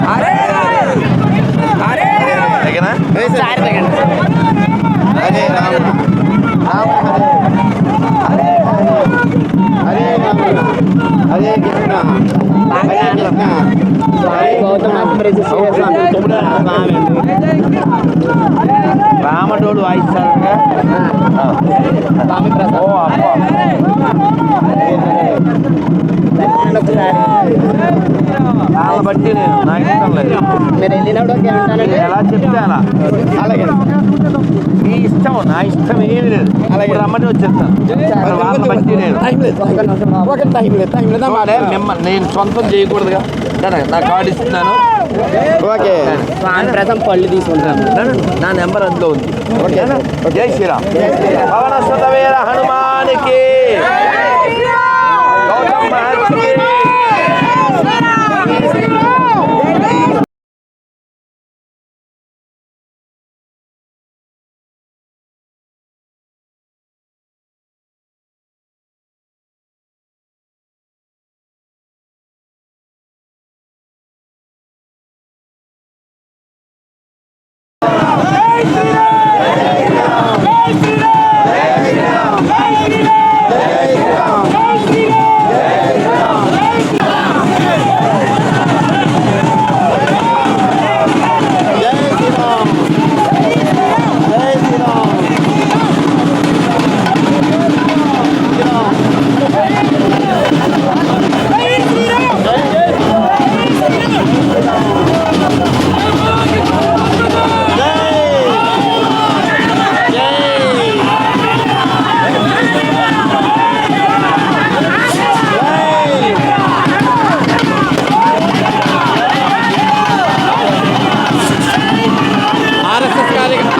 హరే రామ రామ హరే హరే రామ హరే కృష్ణ హరే కృష్ణ రామటోడు వాయిస్తారుగా వాళ్ళ బట్టి నేను నాకు ఇష్టం లేదు. మీరు వెళ్ళినప్పుడు ఎలా చెప్తే అలా. అలాగే మీ ఇష్టం, నా ఇష్టం ఏమి లేదు. అలాగే రమ్మని వచ్చేస్తాను. వాళ్ళ బట్టి నేను నేను సొంతం చేయకూడదుగా. నా కార్డు ఇస్తున్నాను. ఓకే ప్రథం పళ్ళు తీసుకుంటాను. నా నెంబర్ అందులో ఉంది. ఓకేనా? జై శ్రీరామ్. పవన సుత వీర హనుమానికి గౌతమ్ మహర్షికి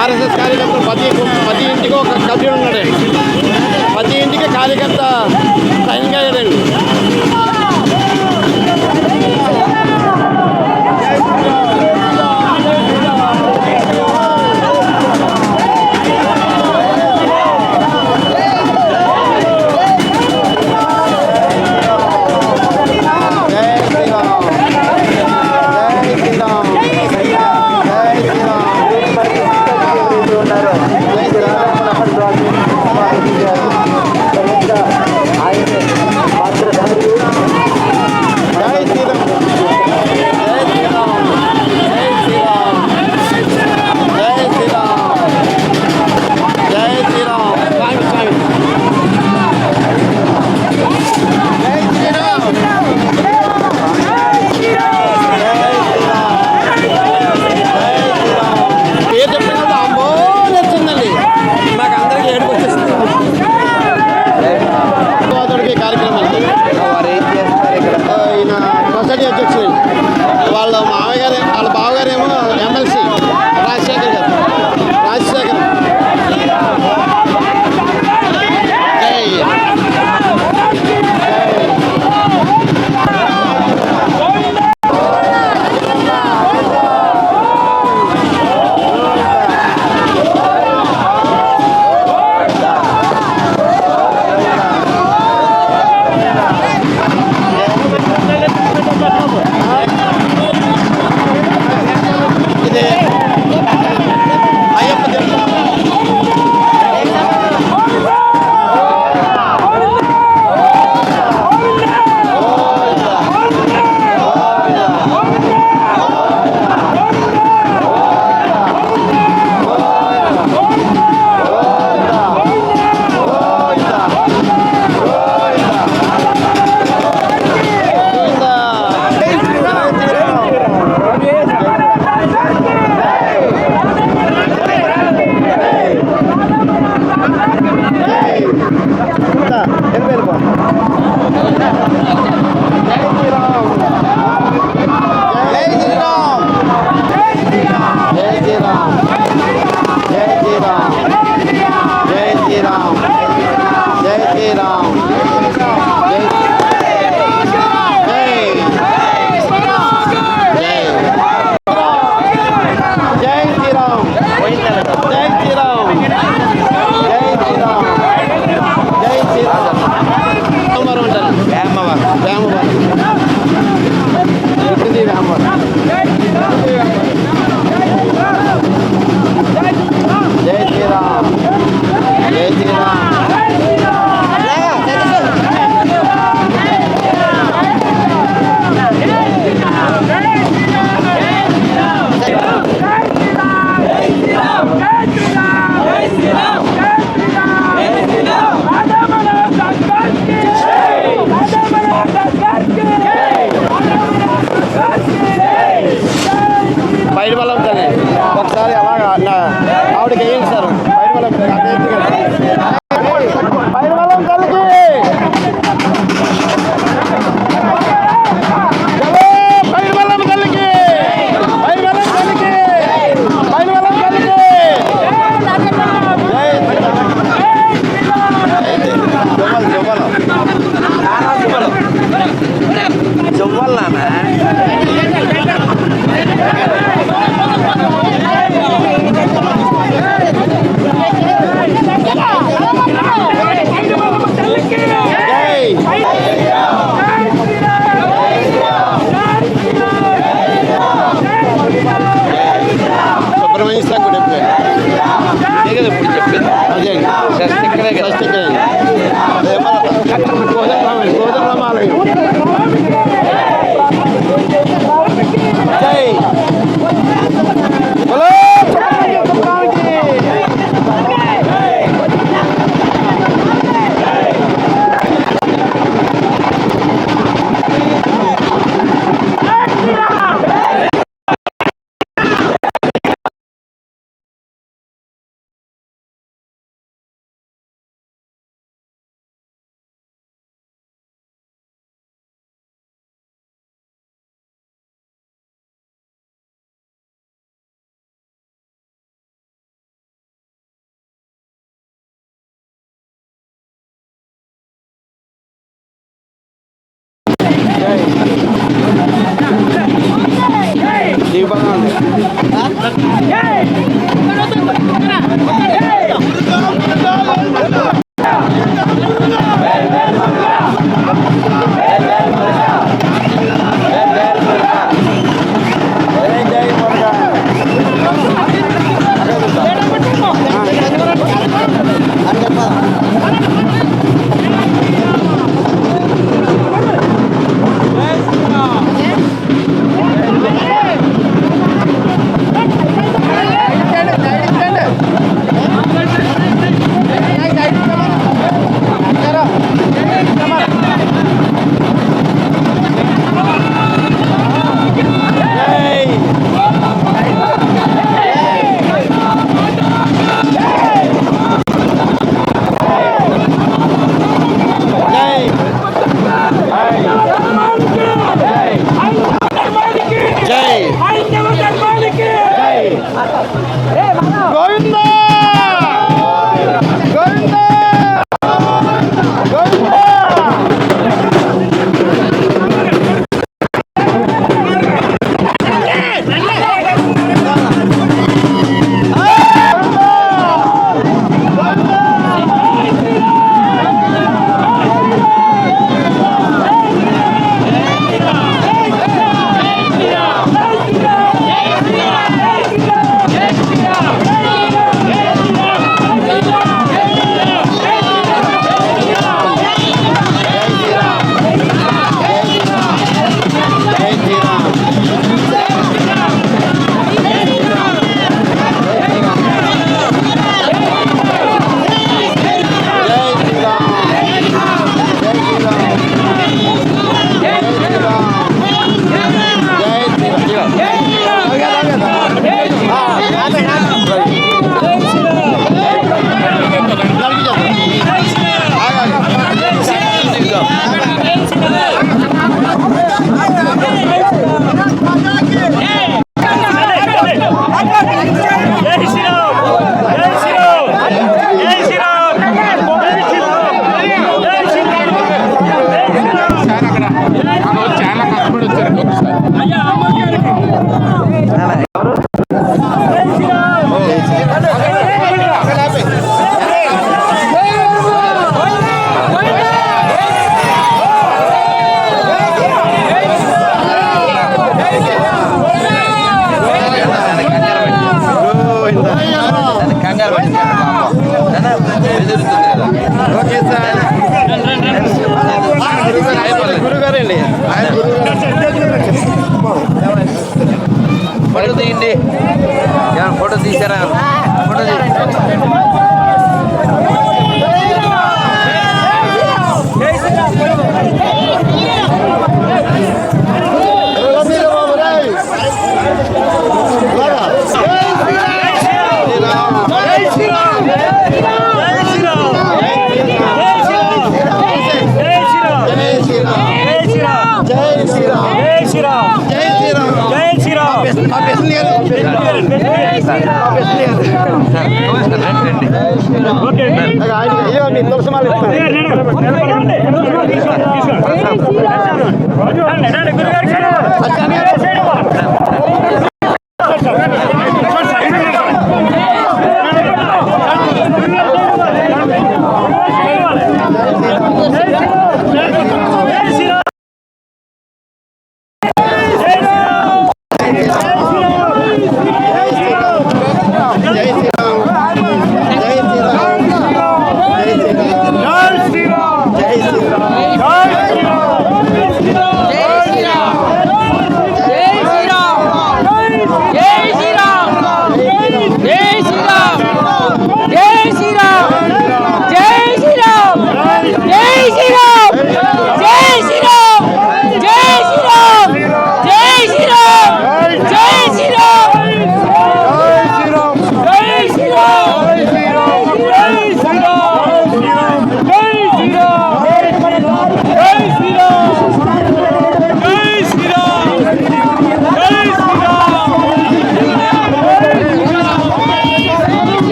ఆర్ఎస్ఎస్ కార్యకర్తలు ప్రతి ఇంటికి ఒక సభ్యుడు ఉన్నాడండి. ప్రతి ఇంటికి కార్యకర్త సైనిక అయ్యాడండి. బయట వల్ల ఉంటుంది ఒకసారి అలాగా ఆవిడకి వేయండి సార్ బయట వల్ల బయట వల్ల కలిగి బయట వల్ల కలిగి బయట వల్ల కలిగి బయట వల్ల కలిగి జువ్వల్లానా సుబ్రహ్మణ్య స్వామి గుడి ఇప్పుడు చెప్పింది అదే ఇక్కడే కదా గోదరామాలయం జై హలో Hey! బంగారు ఓకే సార్. గురుగారండి ఫోటో తీయండి. ఫోటో తీసారా? ఫోటో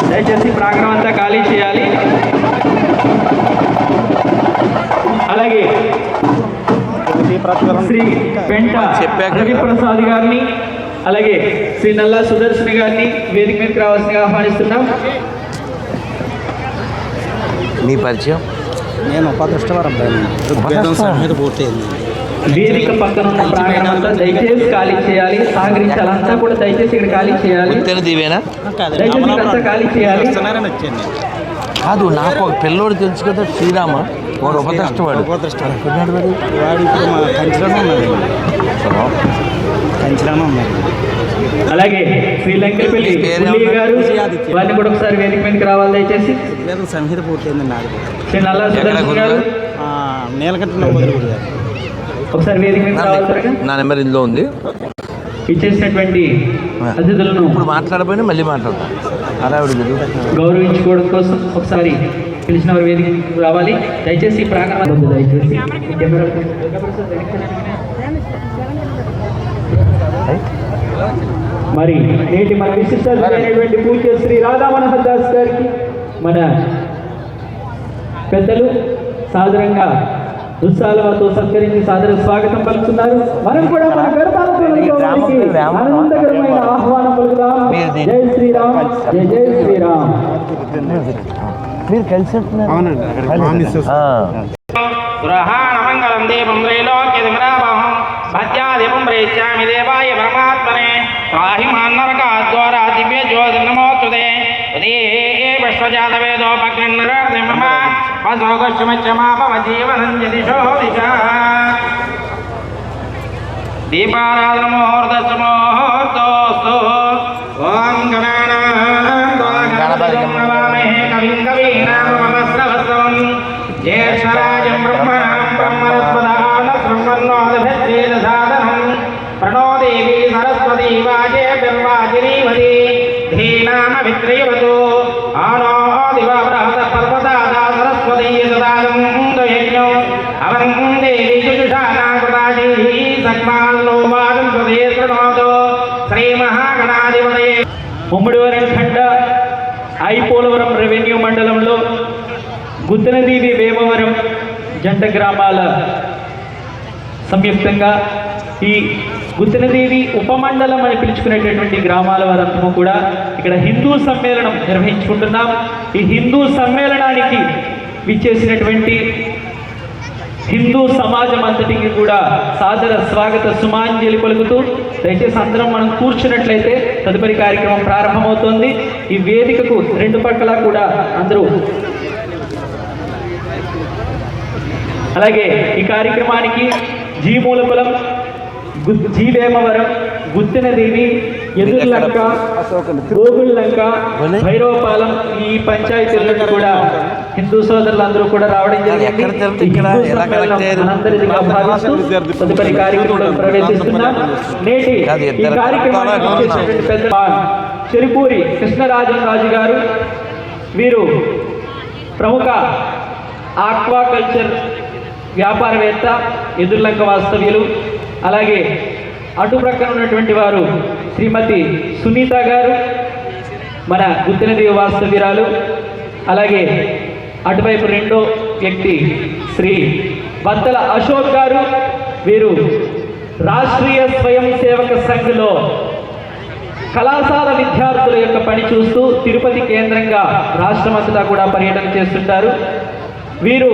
దయచేసి ప్రాంగణం అంతా ఖాళీ చేయాలి. అలాగే శ్రీ పెంట రవిప్రసాద్ గారిని అలాగే శ్రీ నల్లా సుదర్శన్ గారిని వేదిక మీదకి రావాల్సిందిగా ఆహ్వానిస్తున్నాం. మీ పరిచయం? నేను ఉపదృష్టవరం సంహిత పూర్తయింది. వేదిక పక్కన ఉన్న ప్రాంగణం అంతా దయచేసి ఖాళీ చేయాలి. సహకరించాలి. అంతా కూడా దయచేసి ఇక్కడ ఖాళీ చేయాలి. దివేనా? దయచేసి అంతా ఖాళీ చేయాలి. కాదు, నాకు ఒక పిల్లోడు తెలుసు కదా, శ్రీరామ, వాడు ఉపదృష్టవాడు. వాడు ఇప్పుడు మా కంచిలోనే ఉన్నాడు. కంచిలోనే ఉన్నాడు. అలాగే శ్రీ లంకెపల్లి గారు వారిని కూడా ఒకసారి వేదిక మీదకి రావాలి దయచేసి. సంహిత పూర్తయిందండి. నాకు శ్రీ నల్లా సుదర్శన్ గారు, నీలకంఠ నమ్మోదరుడు గారు ఒకసారి వేదిక మీదకి రావాలి. నా నెంబర్ ఇందులో ఉంది. ఇచ్చేసినటువంటి అతిథులను ఇప్పుడు మాట్లాడబోయినా మళ్ళీ మాట్లాడతాం. అలా గౌరవించుకోవడం కోసం ఒకసారి పిలిచిన వారు వేదిక రావాలి దయచేసి. ప్రాంగణం దయచేసి మరి నేటి మన విశిష్టమైనటువంటి పూజ్య శ్రీ రాధా మనోహర్ దాస్ గారికి మన పెద్దలు సాదరంగా ఉత్సాహాలతో సత్కరించి సాదర స్వాగతం పలుకుతున్నారు. మనం కూడా మన గర్భాలతో ఆనందకరమైన ఆహ్వానం పలుకుదాం. జై శ్రీరామ్, జై జై శ్రీరామ్. మీరు కలిసి గృహాణమంగళం దేవం త్రైలోక్యదిమరామహం భద్యాదివం ప్రేష్యామి దేవాయ పరమాత్మనే త్రాహి మాన్నరకాద్వారా దివ్య జ్యోతిర్నమోస్తుతే విశ్వజాతవేదోపగ్నిర్నిరార్ది మమ వసోగశ్చమచ్చమాపవజీవనం దిశా దీపారాధన ముహూర్తోస్తు ఓం గణానామహే కవిం కవీనామపస్రవస్వం జ్యేష్ఠరాజం బ్రహ్మణాం బ్రహ్మణస్పదాన బ్రహ్మణోదభిచ్ఛేదసాదనం ప్రణో దేవీ సరస్వతీ వాజేభిర్వాజినీవతి ధీనామభిత్రయవతు ఆనో దివ బృహత పర్వతాదా సరస్వతీ సదాదం యజ్ఞం అవరం దేవీ జుషానాకృతాజీ సక్మాల్లో వాదం స్వదే శృణోతు శ్రీ మహాగణాధిపతయే. ఉమ్మడి వరం ఖండ ఐపోలవరం రెవెన్యూ మండలంలో గుత్తనదీవి వేమవరం జంట గ్రామాల సంయుక్తంగా ఈ గుత్తనదేవి ఉపమండలం అని పిలుచుకునేటటువంటి గ్రామాల వారంతా కూడా ఇక్కడ హిందూ సమ్మేళనం నిర్వహించుకుంటున్నాం. ఈ హిందూ సమ్మేళనానికి విచ్చేసినటువంటి హిందూ సమాజం అంతటికి కూడా సాదర స్వాగత సుమాంజలి పలుకుతూ దయచేసి అందరం మనం కూర్చున్నట్లయితే తదుపరి కార్యక్రమం ప్రారంభమవుతోంది. ఈ వేదికకు రెండు పక్కల కూడా అందరూ అలాగే ఈ కార్యక్రమానికి జీమూలకులం, జీవేమవరం, గుత్తెనదేవి, ఎదుర్లంక, గోగుల్లంక, భైరవపాలెం ఈ పంచాయతీలను కూడా హిందూ సోదరులందరూ కూడా రావడం జరిగింది. అనంతరిదిగా భావిస్తూ తదుపరి కార్యక్రమంలో ప్రవేశిస్తున్నాం. నేటి ఈ కార్యక్రమానికి పెద్ద చెరుపూరి కృష్ణరాజన్ రాజు గారు, వీరు ప్రముఖ ఆక్వాకల్చర్ వ్యాపారవేత్త, ఎదుర్లంక వాస్తవ్యులు. అలాగే అటు ప్రక్కన ఉన్నటువంటి వారు శ్రీమతి సునీత గారు, మన గుత్తెనదేవి వాస్తవ్యురాలు. అలాగే అటువైపు రెండో వ్యక్తి శ్రీ బత్తల అశోక్ గారు, వీరు రాష్ట్రీయ స్వయం సేవక సంఘ్లో కళాశాల విద్యార్థుల యొక్క పని చూస్తూ తిరుపతి కేంద్రంగా రాష్ట్రమంతటా కూడా పర్యటన చేస్తుంటారు. వీరు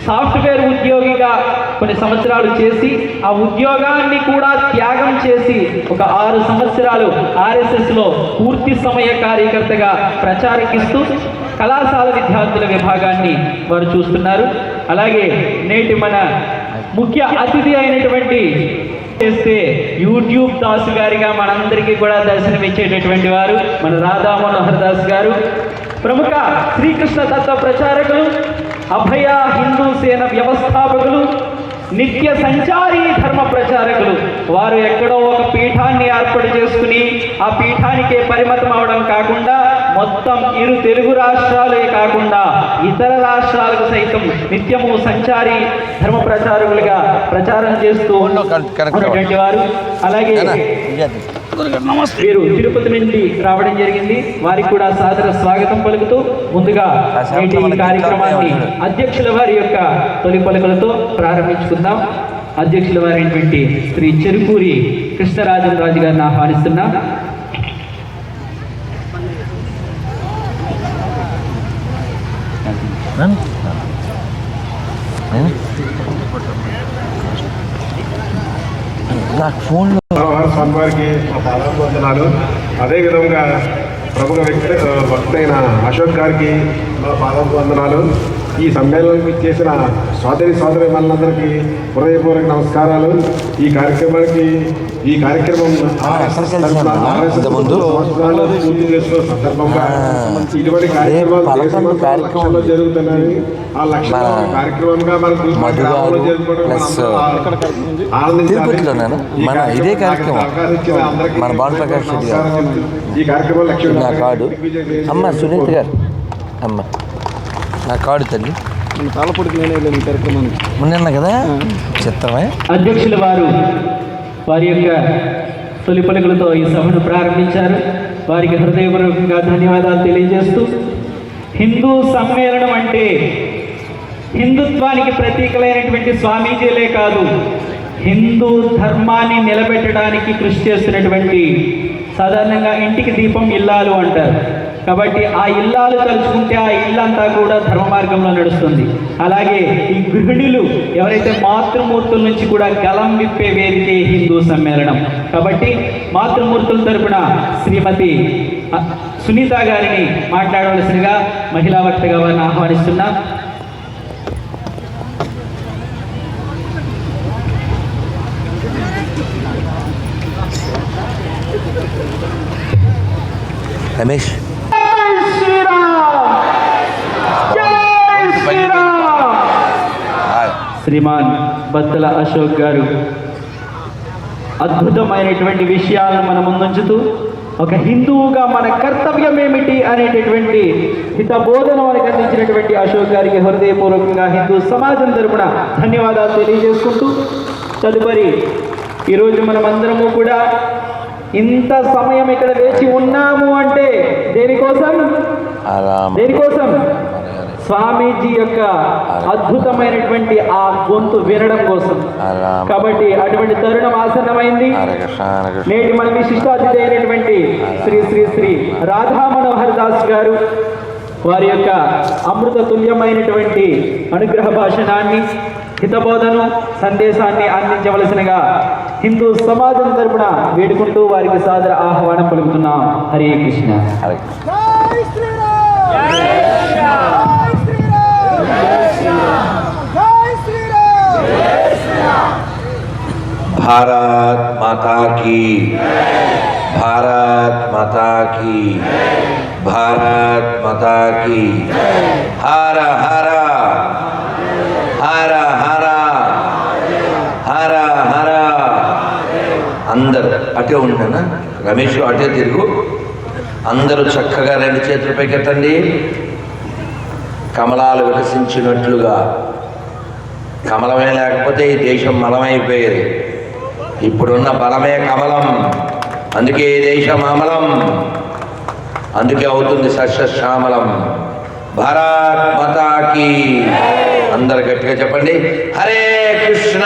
సాఫ్ట్వేర్ ఉద్యోగిగా కొన్ని సంవత్సరాలు చేసి ఆ ఉద్యోగాన్ని కూడా త్యాగం చేసి ఒక 6 సంవత్సరాలు RSSలో పూర్తి సమయ కార్యకర్తగా ప్రచారకిస్తూ కళాశాల విద్యార్థుల విభాగాన్ని వారు చూస్తున్నారు. అలాగే నేటి మన ముఖ్య అతిథి అయినటువంటి చేస్తే యూట్యూబ్ దాసు గారిగా మనందరికీ కూడా దర్శనమిచ్చేటటువంటి వారు మన రాధా మనోహర్ దాస్ గారు, ప్రముఖ శ్రీకృష్ణ తత్వ ప్రచారకులు, అభయ హిందూ సేన వ్యవస్థాపకులు, నిత్య సంచారీ ధర్మ ప్రచారకులు. వారు ఎక్కడో ఒక పీఠాన్ని ఏర్పాటు చేసుకుని ఆ పీఠానికే పరిమితం అవడం కాకుండా మొత్తం 2 తెలుగు రాష్ట్రాలే కాకుండా ఇతర రాష్ట్రాలకు సైతం నిత్యము సంచారీ ధర్మ ప్రచారకులుగా ప్రచారం చేస్తూ ఉన్నటువంటి వారు. అలాగే వీరు తిరుపతి నుండి రావడం జరిగింది. వారికి కూడా సాదర స్వాగతం పలుకుతూ ముందుగా నేటి ఈ కార్యక్రమాన్ని అధ్యక్షుల వారి యొక్క తొలి పలుకులతో ప్రారంభించుకుందాం. అధ్యక్షుల వారైనటువంటి శ్రీ చెరుకూరి కృష్ణరాజన్ రాజు గారిని ఆహ్వానిస్తున్నాం. స్వామివారికి మా పాదాభివందనాలు. అదేవిధంగా ప్రముఖ వక్త అయిన అశోక్ గారికి మా పాదాభివందనాలు. ఈ సమ్మేళనానికి చేసిన సోదరి మనందరికీ హృదయపూర్వక నమస్కారాలు. ఈ కార్యక్రమం పూర్తి చేసుకున్న సందర్భంగా ఇటువంటి కార్యక్రమాలు జరుగుతున్నాయి. ఆ లక్ష్య కార్యక్రమంగా మనకు ఇదే కార్యక్రమం మన భానుప్రకాష్ రెడ్డి గారు ఈ కార్యక్రమం లక్ష్యం నా కార్డు అమ్మ సునీత గారు, అమ్మ నా కార్డు తల్లి మొన్న కదా చిత్రమే. అధ్యక్షుల వారు వారి యొక్క తొలి పలుకులతో ఈ సభను ప్రారంభించారు. వారికి హృదయపూర్వకంగా ధన్యవాదాలు తెలియజేస్తూ, హిందూ సమ్మేళనం అంటే హిందుత్వానికి ప్రతీకలైనటువంటి స్వామీజీలే కాదు, హిందూ ధర్మాన్ని నిలబెట్టడానికి కృషి చేస్తున్నటువంటి, సాధారణంగా ఇంటికి దీపం ఇల్లాలు అంటారు. కాబట్టి ఆ ఇల్లాలు తలుచుకుంటే ఆ ఇల్లంతా కూడా ధర్మ మార్గంలో నడుస్తుంది. అలాగే ఈ గృహిణులు ఎవరైతే మాతృమూర్తుల నుంచి కూడా గలం విప్పే వేదికే హిందూ సమ్మేళనం. కాబట్టి మాతృమూర్తుల తరపున శ్రీమతి సునీత గారిని మాట్లాడవలసిందిగా మహిళా వక్తగా వారిని ఆహ్వానిస్తున్నాం. రమేష్ శ్రీమాన్ బత్తల అశోక్ గారు అద్భుతమైనటువంటి విషయాలను మన ముందుంచుతూ ఒక హిందువుగా మన కర్తవ్యం ఏమిటి అనేటటువంటి హితబోధన మనకు అందించినటువంటి అశోక్ గారికి హృదయపూర్వకంగా హిందూ సమాజం తరపున ధన్యవాదాలు తెలియజేసుకుంటూ, తదుపరి ఈరోజు మనమందరము కూడా ఇంత సమయం ఇక్కడ వేచి ఉన్నాము అంటే దేనికోసం? దేనికోసం? స్వామీజీ యొక్క అద్భుతమైనటువంటి ఆ గొంతు వినడం కోసం. కాబట్టి అటువంటి తరుణం ఆసన్నమైంది. నేటి మన విశిష్టాతిథి అయినటువంటి శ్రీ శ్రీ శ్రీ రాధా మనోహర్ దాస్ గారు వారి యొక్క అమృత తుల్యమైనటువంటి అనుగ్రహ భాషణాన్ని, హితబోధను, సందేశాన్ని అందించవలసినగా హిందూ సమాజం తరపున వేడుకుంటూ వారికి సాదర ఆహ్వానం పలుకుతున్నాం. హరే కృష్ణ. भारत माता की, भारत माता की, भारत माता की. हर हर हर हर हर हर. అందరు అటే ఉంటానా రమేష్, అటే తిరుగు. అందరూ చక్కగా రెండు చేతులు పైకెత్తండి. కమలాలు వికసించినట్లుగా. కమలమే లేకపోతే ఈ దేశం మలమైపోయేది. ఇప్పుడున్న బలమే కమలం. అందుకే ఈ దేశం అమలం. అందుకే అవుతుంది సస్యశ్యామలం. భారత్ మాతా కీ. అందరు గట్టిగా చెప్పండి హరే కృష్ణ.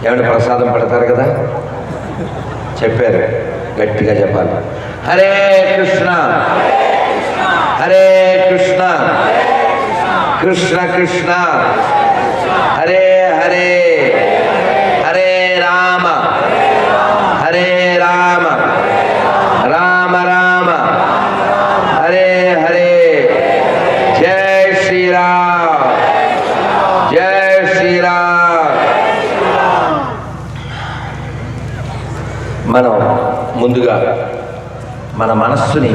ఏమంటే ప్రసాదం పెడతారు కదా, చెప్పారు, గట్టిగా చెప్పాలి. హరే కృష్ణ హరే కృష్ణ కృష్ణ కృష్ణ హరే హరే హరే రామ హరే రామ రామ రామ హరే హరే. జై శ్రీరామ్ జై శ్రీరామ్. మనం ముందుగా మన మనస్సుని,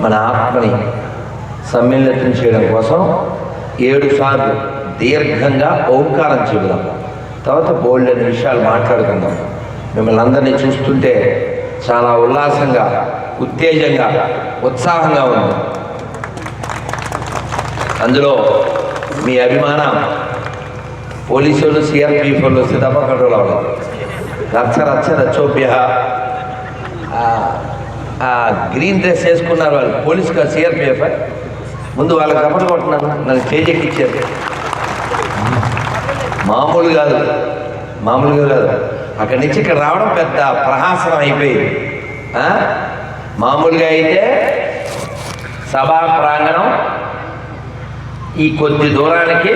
మన ఆత్మని సమ్మిళితం చేయడం కోసం 7 సార్లు దీర్ఘంగా ఓంకారం చెబుదాం. తర్వాత బోల్డ్ అనే విషయాలు మాట్లాడుకుందాం. మిమ్మల్ని అందరినీ చూస్తుంటే చాలా ఉల్లాసంగా, ఉత్తేజంగా, ఉత్సాహంగా ఉంది. అందులో మీ అభిమానం పోలీసులు, సిఆర్పిఎఫ్ వాళ్ళు వస్తే తప్ప కంట్రోల్ అవ్వలేదు. రచ్చ రచ్చ రచ్చోభ్య. గ్రీన్ డ్రెస్ వేసుకున్నారు వాళ్ళు, పోలీసు కాదు సిఆర్పిఎఫ్. ముందు వాళ్ళకి రప్పటి కొట్టున్నాను, నన్ను చేజెక్కిచ్చారు. మామూలుగా కాదు. అక్కడి నుంచి ఇక్కడ రావడం పెద్ద ప్రహాసనం అయిపోయింది. మామూలుగా అయితే సభా ప్రాంగణం ఈ కొద్ది దూరానికి,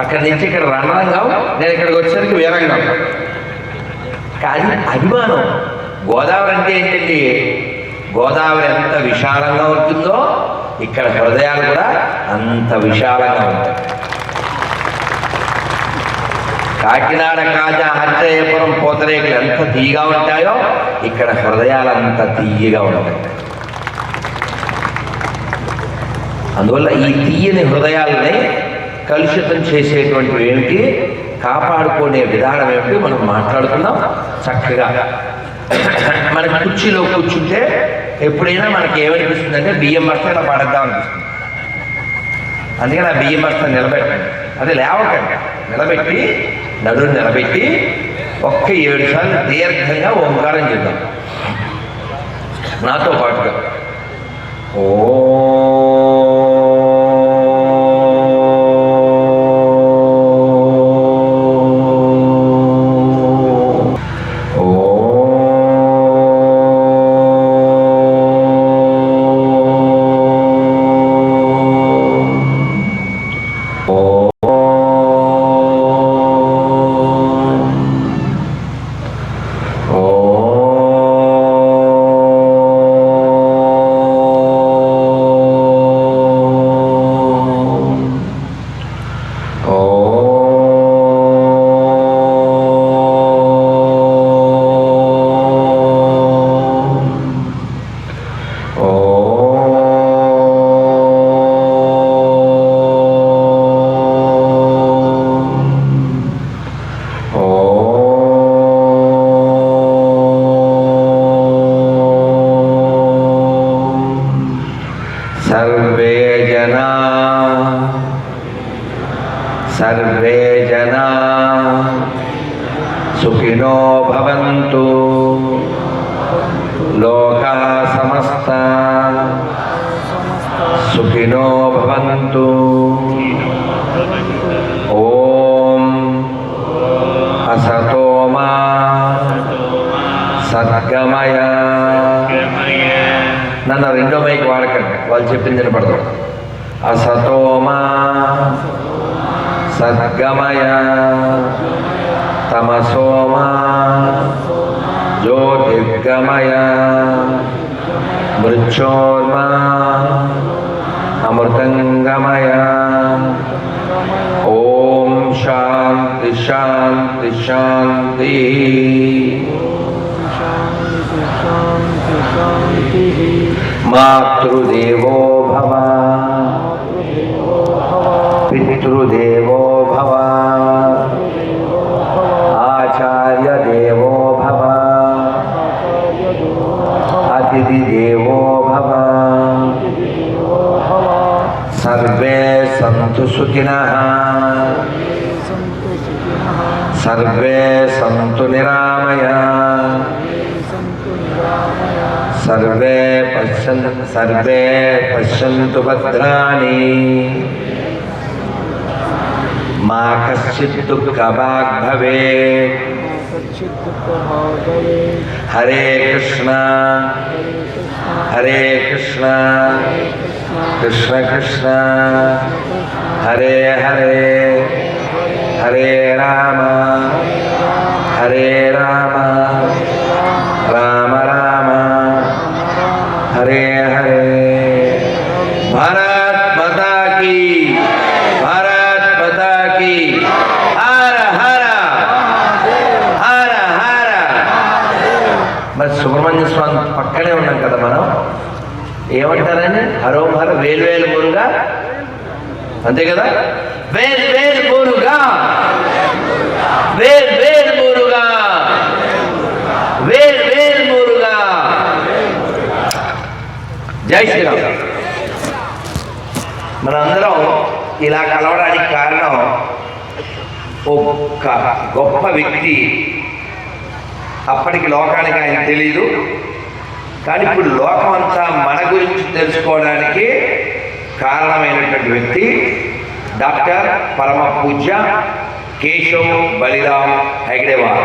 అక్కడి నుంచి ఇక్కడ రణరంగం, నేను ఇక్కడికి వచ్చేసరికి వీరంగం. కానీ అభిమానం. గోదావరి అంటే ఏంటండి, గోదావరి ఎంత విశాలంగా ఉంటుందో ఇక్కడ హృదయాలు కూడా అంత విశాలంగా ఉంటాయి. కాకినాడ, కాజా, హరిజయపురం, పూతరేకులు ఎంత తీయగా ఉంటాయో ఇక్కడ హృదయాలు అంత తీయగా ఉంటాయి. అందువల్ల ఈ తీయని హృదయాలని కలుషితం చేసేటువంటివి ఏమిటి, కాపాడుకునే విధానం ఏమిటి మనం మాట్లాడుకుందాం చక్కగా. మన కుర్చీలో కూర్చుంటే ఎప్పుడైనా మనకి ఏమనిపిస్తుంది అంటే బియ్యం బస్తా ఇలా పడద్దాం అనిపిస్తుంది. అందుకని ఆ బియ్యం బస్తా నిలబెట్టండి, అది లేవకండి, నిలబెట్టి నడుని నిలబెట్టి 7 సార్లు దీర్ఘంగా ఓంకారం చేద్దాం నాతో పాటుగా. ఓ సుఖినో భవంతు లోకా సమస్తా సుఖినో భవంతు. ఓం అసతో మా సద్గమయ. నన్ను రెండో మైకి వాడకండి, వాళ్ళు చెప్పింది వినపడదు. అసతో మా సద్గమయ తమసో మా జ్యోతిర్గమయ మృత్యోర్మా అమృతంగమయ. ఓం శాంతి శాంతి శాంతి. మాతృదేవో భవ పితృదేవో భవ ఆచార్య దేవో భవ అతిథి దేవో భవ. సర్వే సంతు సుఖినః సర్వే సంతు నిరామయాః సర్వే పశ్యంతు భద్రాణి మా కశ్చిత్ దుఃఖభాగ్ భవేత్. హరే కృష్ణ హరే కృష్ణ కృష్ణ కృష్ణ హరే హరే హరే రామ హరే రామ రామ రామ హరే హరే. భారత్ మాతా కీ భారత్ మాతా కీ. హర హర హర హర. మరి సుబ్రహ్మణ్య స్వామి పక్కనే ఉన్నాం కదా మనం. ఏమంటారని హరోం హర వేలు వేలు మురుగా, అంతే కదా. వేలు వేలు మురుగా వేలు వేలు మురుగా వేలు వేలు మురుగా. జై శ్రీరామ్. మనందరం ఇలా కలవడానికి కారణం ఒక్క గొప్ప వ్యక్తి. అప్పటికి లోకానికి ఆయన తెలీదు, కానీ ఇప్పుడు లోకమంతా మన గురించి తెలుసుకోవడానికి కారణమైనటువంటి వ్యక్తి డాక్టర్ పరమ పూజ్య కేశవ్ బలిరామ్ హెగ్డేవార్.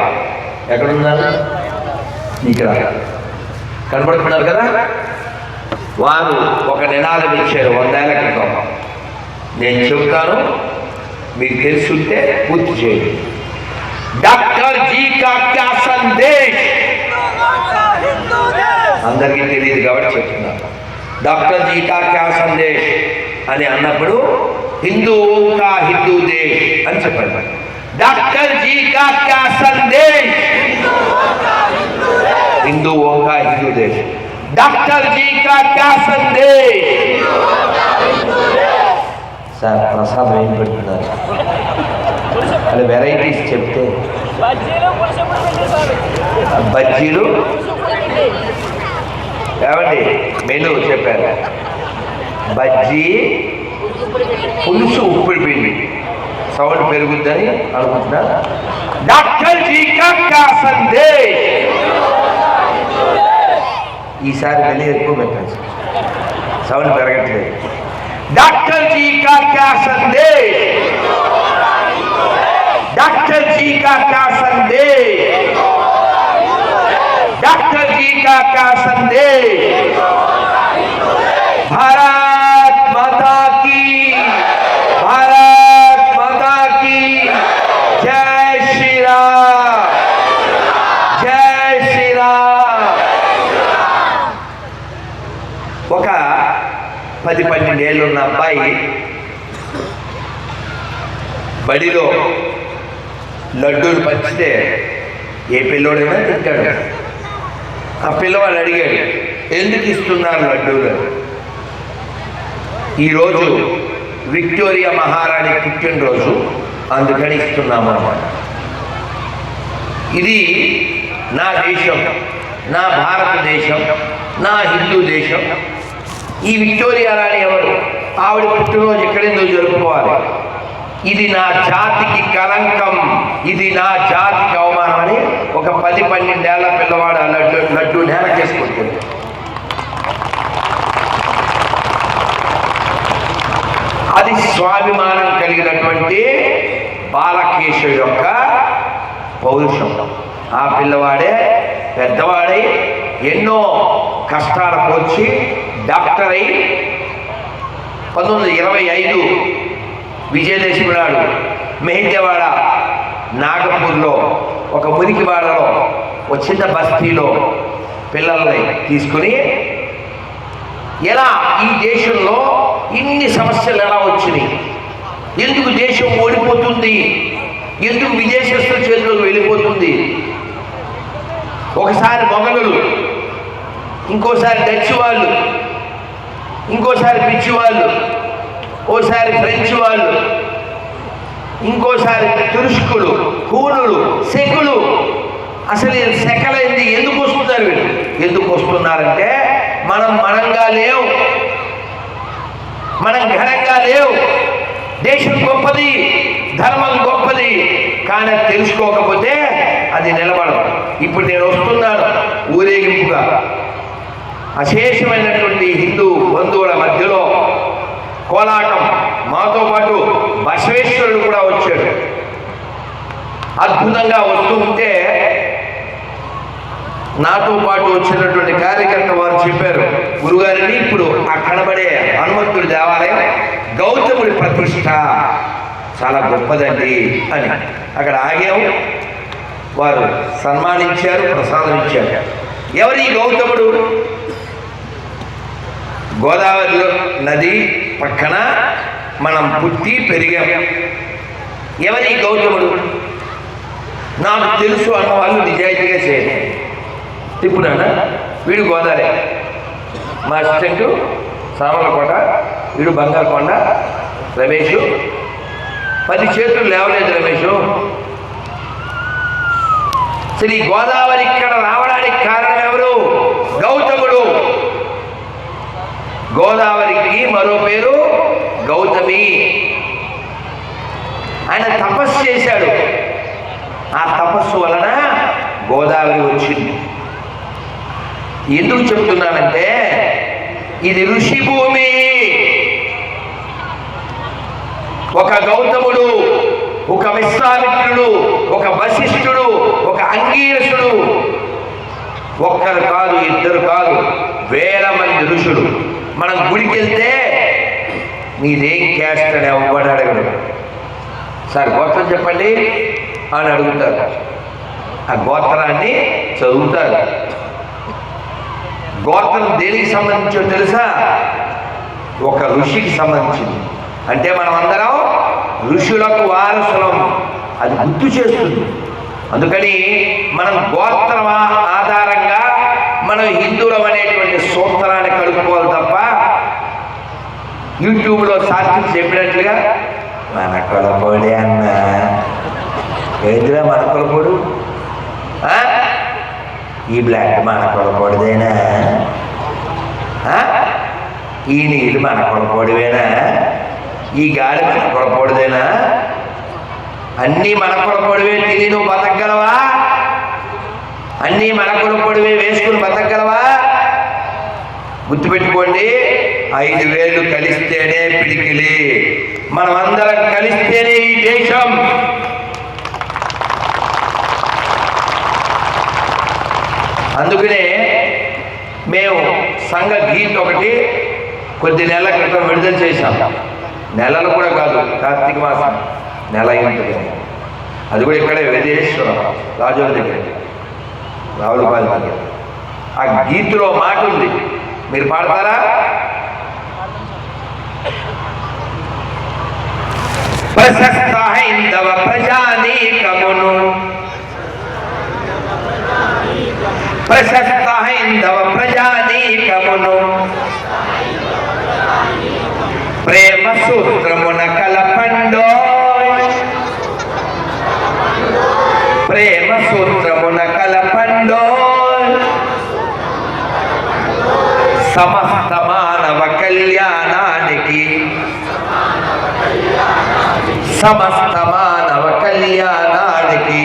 ఎక్కడున్నారు? ఇక్కడ కనబడుతున్నారు కదా. వారు ఒక నినాదం ఇచ్చారు 100 ఏళ్ల క్రితం. నేను చెబుతాను, మీకు తెలుసుంటే పూర్తి చేయండి. డాక్టర్ జీ కా క్యా సందేశ్. అందరికీ తెలియదు కాబట్టి చెప్తున్నాను. డాక్టర్ జీ కా క్యా సందేశ్ అని అన్నప్పుడు హిందువు కా హిందూ దేశ్ అని చెప్పండి. డాక్టర్ జీ కా క్యా సందేశ్. హిందువు కా హిందూ దేశ్. డాక్టర్ జీ కా క్యా సందేశ్. సార్ ప్రసాదం ఏం పెడుతున్నారు? అది వెరైటీస్ చెప్తే బజ్జీలు ఏమండి మెనూ చెప్పారు. బజ్జీ పులుసు ఉప్పుడు పిండి సౌండ్ పెరుగుద్దని అనుకుంటున్నా. డాక్టర్ జీ కా క్యా సందేశ్. ఈసారి వెళ్ళి ఎక్కువ పెట్టండి, సౌండ్ పెరగట్లేదు. డాక్టర్ జీ కా క్యా సందేశ్. డాక్టర్ జీ కా క్యా సందేశ్. డాక్టర్ జీ కా క్యా సందేశ్. భారత్ మాతా కీ భారత్ మాతా కీ జై శ్రీరామ్ జై శ్రీరామ్. ఒక 10-12 ఏళ్ళు ఉన్న అబ్బాయి బడిలో లడ్డూలు పంచితే ఏ పిల్లోడైనా తింటాడు. ఆ పిల్లవాడు అడిగాడు, ఎందుకు ఇస్తున్నారు లడ్డూలు? ఈరోజు విక్టోరియా మహారాణి పుట్టినరోజు, అందుకని ఇస్తున్నాము అన్నమాట. ఇది నా దేశం, నా భారతదేశం, నా హిందూ దేశం. ఈ విక్టోరియా రాణి ఎవరు? ఆవిడ పుట్టినరోజు ఎక్కడెందుకు జరుపుకోవాలి? ఇది నా జాతికి కలంకం, ఇది నా జాతికి అవమానం అని ఒక 10-12 ఏళ్ల పిల్లవాడు లడ్డు నేలకేసుకుంటుంది. అది స్వాభిమానం కలిగినటువంటి బాలకేశు యొక్క పౌరుషం. ఆ పిల్లవాడే పెద్దవాడై ఎన్నో కష్టాలు పోల్చి డాక్టర్ అయి 1925 విజయదశమి నాడు మెహిందేవాడ నాగపూర్లో ఒక మురికివాడలో ఒక చిన్న బస్తీలో పిల్లల్ని తీసుకుని ఎలా ఈ దేశంలో ఇన్ని సమస్యలు ఎలా వచ్చినాయి, ఎందుకు దేశం ఓడిపోతుంది, ఎందుకు విదేశస్తుల చేతులకు వెళ్ళిపోతుంది, ఒకసారి మొఘలులు, ఇంకోసారి డచ్ వాళ్ళు, ఇంకోసారి పిచ్చి వాళ్ళు, ఓసారి ఫ్రెంచ్ వాళ్ళు, ఇంకోసారి తురుష్కులు, హూనులు, సెకులు. అసలు సెకలైంది ఎందుకు వస్తున్నారు వీళ్ళు? ఎందుకు వస్తున్నారంటే మనంగా లేవు, మనం ఘనంగా లేవు. దేశం గొప్పది, ధర్మం గొప్పది, కానీ తెలుసుకోకపోతే అది నిలబడదు. ఇప్పుడు నేను వస్తున్నాను ఊరేగింపుగా, అశేషమైనటువంటి హిందూ బంధువుల మధ్యలో కోలాటం, మాతో పాటు బసవేశ్వరుడు కూడా వచ్చాడు. అద్భుతంగా వస్తూ ఉంటే నాతో పాటు వచ్చినటువంటి కార్యకర్త వారు చెప్పారు, గురుగారిని ఇప్పుడు ఆ కనబడే హనుమంతుడి దేవాలయం గౌతముడి ప్రతిష్ట చాలా గొప్పదండి అని. అక్కడ ఆగాము, వారు సన్మానించారు, ప్రసాదం ఇచ్చారు. ఎవరి గౌతముడు? గోదావరి నది పక్కన మనం పుట్టి పెరిగాం. ఎవరి గౌతముడు? నాకు తెలుసు అన్న వాళ్ళు నిజాయితీగా చేయాలి. తిప్పునా వీడు గోదావరి, మా అసిస్టెంట్ సామర్లకోట, వీడు బంగారుకొండ. రమేష్ 10 చేతులు లేవలేదు రమేష్. అసలు ఈ గోదావరి ఇక్కడ రావడానికి కారణం ఎవరు? గౌతముడు. గోదావరికి మరో పేరు గౌతమి. ఆయన తపస్సు చేశాడు, ఆ తపస్సు వలన గోదావరి వచ్చింది. ఎందుకు చెప్తున్నానంటే ఇది ఋషి భూమి. ఒక గౌతముడు, ఒక విశ్వామిత్రుడు, ఒక వశిష్ఠుడు, ఒక అంగీరసుడు, ఒక్కరు కాదు, ఇద్దరు కాదు, వేల మంది ఋషులు. మనం గుడికి వెళ్తే మీదేం క్యాస్ట్ అని ఎవరు అడగడు. సార్ గోత్రం చెప్పండి అని అడుగుతారు. ఆ గోత్రాన్ని చదువుతారు. గోత్రం దేనికి సంబంధించో తెలుసా? ఒక ఋషికి సంబంధించింది. అంటే మనం అందరం ఋషులకు వారసులం. అది గుర్తు చేస్తుంది. అందుకని మనం గోత్రం ఆధారంగా మనం హిందువులం అనేటువంటి సూత్రాన్ని కలుపుకోవాలి తప్ప యూట్యూబ్లో సాక్షి చెప్పినట్లుగా మన కొలపోడి అన్న ఏదిరా మన కొలపోడు, ఈ బ్లాక్ మన కొలపోడిదేనా, ఈ నీళ్ళు మన కొలపోడివేనా, ఈ గాలి మన కొలపోడిదేనా, అన్నీ మన కొలపోడివే తిని నువ్వు బతకగలవా? అన్నీ మన కొలపోడివే వేసుకుని బతకగలవా? గుర్తుపెట్టుకోండి, 5 వేలు కలిస్తేనే పిడికిలి. మనమందరం కలిస్తేనే ఈ దేశం. అందుకనే మేము సంఘ గీత్ ఒకటి కొద్ది నెలల క్రితం విడుదల చేశాం. నెలలు కూడా కాదు, కార్తీక మాసం నెల ఉంటుంది. అది కూడా ఇక్కడే వేదేశ్వరం రాజుల దగ్గర, రావులపాలెం దగ్గర. ఆ గీతులో మాట ఉంది, మీరు పాడతారా? ప్రశస్త హైందవ ప్రజానీకమును, ప్రశస్త హైందవ ప్రజానీకమును ప్రేమ సూత్రమున కలపండో, ప్రేమ సూత్రమున కలపండో, సమస్త మానవ కళ్యాణానికి, సమస్త మానవ కళ్యాణానికి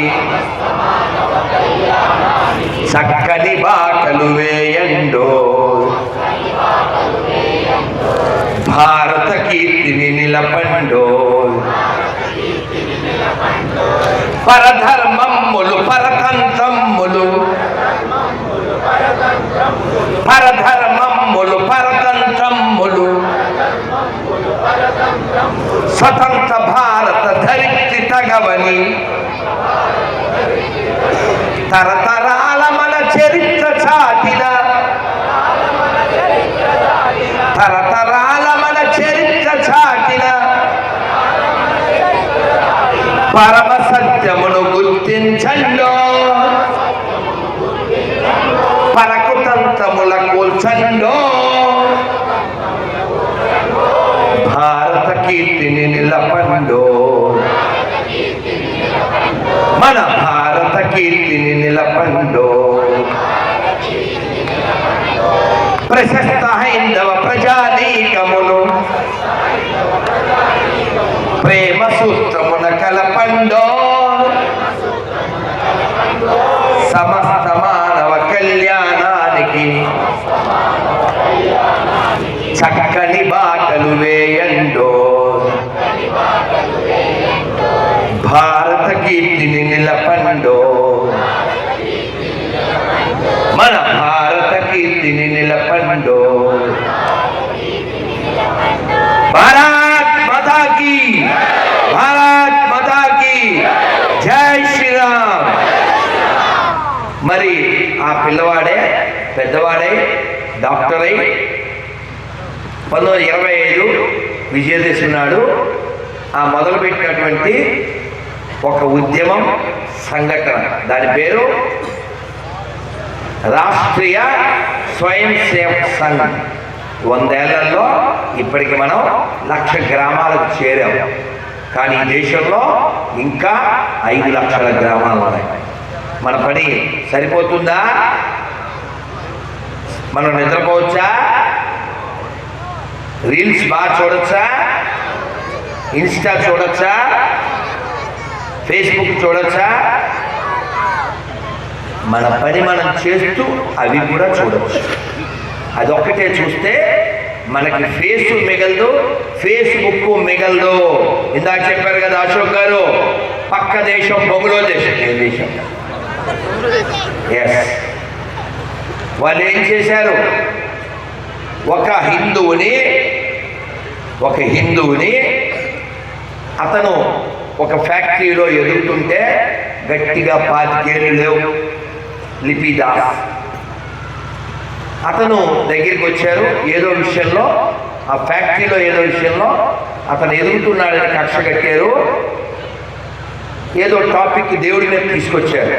చక్కని బాటలు వేయండో భారత కీర్తిని నిలపండో పరధర్మమ్ములు పరతంత్రమ్ములు పరధర్మమ్ములు పరతంత్రమ్ములు స్వతంత్ర భారత ధరిత్రి తగవని తరతరాల మన చరిత్ర చాటిన తరతరాల మన చరిత్ర చాటిన పరమ సత్యమును గుర్తించండో పరకుతంత్రముల కూల్చండో భారత కీర్తిని నిలపండో మన భారత కీర్తిని నిలపండో ప్రశస్త హైందవ ప్రజానీకమును ప్రేమ సూత్రమున కలపండో సమస్త మానవ కళ్యాణానికి చక్కని బాటలు వేయండో భారత కీర్తిని నిలపండో మన భారత కీర్తిని నిలపండో భారత్ మాతా కీ భారత్ మాతా కీ జై శ్రీరామ్. మరి ఆ పిల్లవాడే పెద్దవాడై డాక్టర్ అయి 1925 విజయదశమి నాడు ఆ మొదలుపెట్టినటువంటి ఒక ఉద్యమం సంఘటన, దాని పేరు రాష్ట్రీయ స్వయం సేవక్ సంఘ్. 100 ఏళ్లలో ఇప్పటికి మనం 1,00,000 గ్రామాలకు చేరాం. కానీ ఈ దేశంలో ఇంకా 5 లక్షల గ్రామాలు ఉన్నాయి. మన పని సరిపోతుందా? మనం నిద్రపోవచ్చా? రీల్స్ బాగా చూడొచ్చా? ఇన్స్టా చూడొచ్చా? ఫేస్బుక్ చూడొచ్చా? మన పని మనం చేస్తూ అవి కూడా చూడవచ్చు. అదొక్కటే చూస్తే మనకి ఫేస్ మిగలదు, ఫేస్బుక్ మిగలదు. ఇందాక చెప్పారు కదా అశోక్ గారు, పక్క దేశం బంగ్లాదేశం. ఏ దేశం? ఎస్. వాళ్ళు ఏం చేశారు? ఒక హిందువుని అతను ఒక ఫ్యాక్టరీలో ఎదుగుతుంటే గట్టిగా 25 ఏళ్ళు లేవు, లిపిదాస్ అతను దగ్గరికి వచ్చారు. ఏదో విషయంలో ఆ ఫ్యాక్టరీలో ఏదో విషయంలో అతను ఎదుగుతున్నాడని కక్ష కట్టారు. ఏదో టాపిక్ దేవుడి మీద తీసుకొచ్చారు.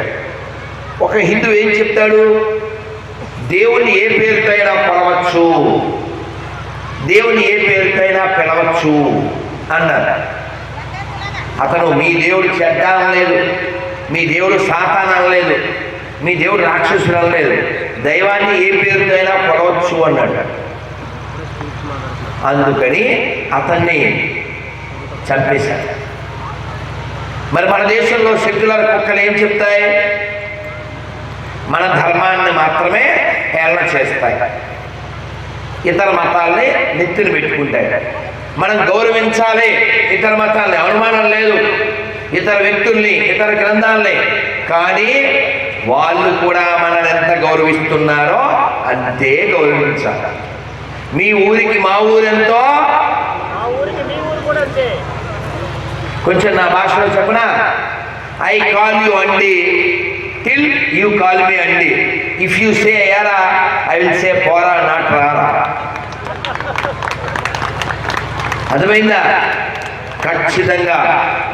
ఒక హిందువు ఏం చెప్తాడు? దేవుని ఏ పేరుకైనా కొలవచ్చు, దేవుని ఏ పేరుకైనా పిలవచ్చు అన్నారు. అతను మీ దేవుడు చెడ్డ అనలేదు, మీ దేవుడు సాతాన్ అనలేదు, మీ దేవుడు రాక్షసుడు అనలేదు, దైవాన్ని ఏ పేరుకైనా కొలవచ్చు అన్నాడు. అందుకని అతన్ని చంపేశారు. మరి మన దేశంలో సెక్యులర్ కుక్కలు ఏం చెప్తాయి? మన ధర్మాన్ని మాత్రమే హేళన చేస్తాయి, ఇతర మతాల్ని నెత్తిన పెట్టుకుంటాయి. మనం గౌరవించాలి ఇతర మతాల్ని, అనుమానం లేదు, ఇతర వ్యక్తుల్ని, ఇతర గ్రంథాలని. కానీ వాళ్ళు కూడా మనల్ని ఎంత గౌరవిస్తున్నారో అంతే గౌరవించాలి. మీ ఊరికి మా ఊరెంతో కొంచెం నా భాషలో చెప్పనా? ఐ కాల్ యూ అండి till you call me అండి. ఇఫ్ యూ సే ఎరా ఐ విల్ సే పోరా, నాట్ రారా. అర్థమైందా? ఖచ్చితంగా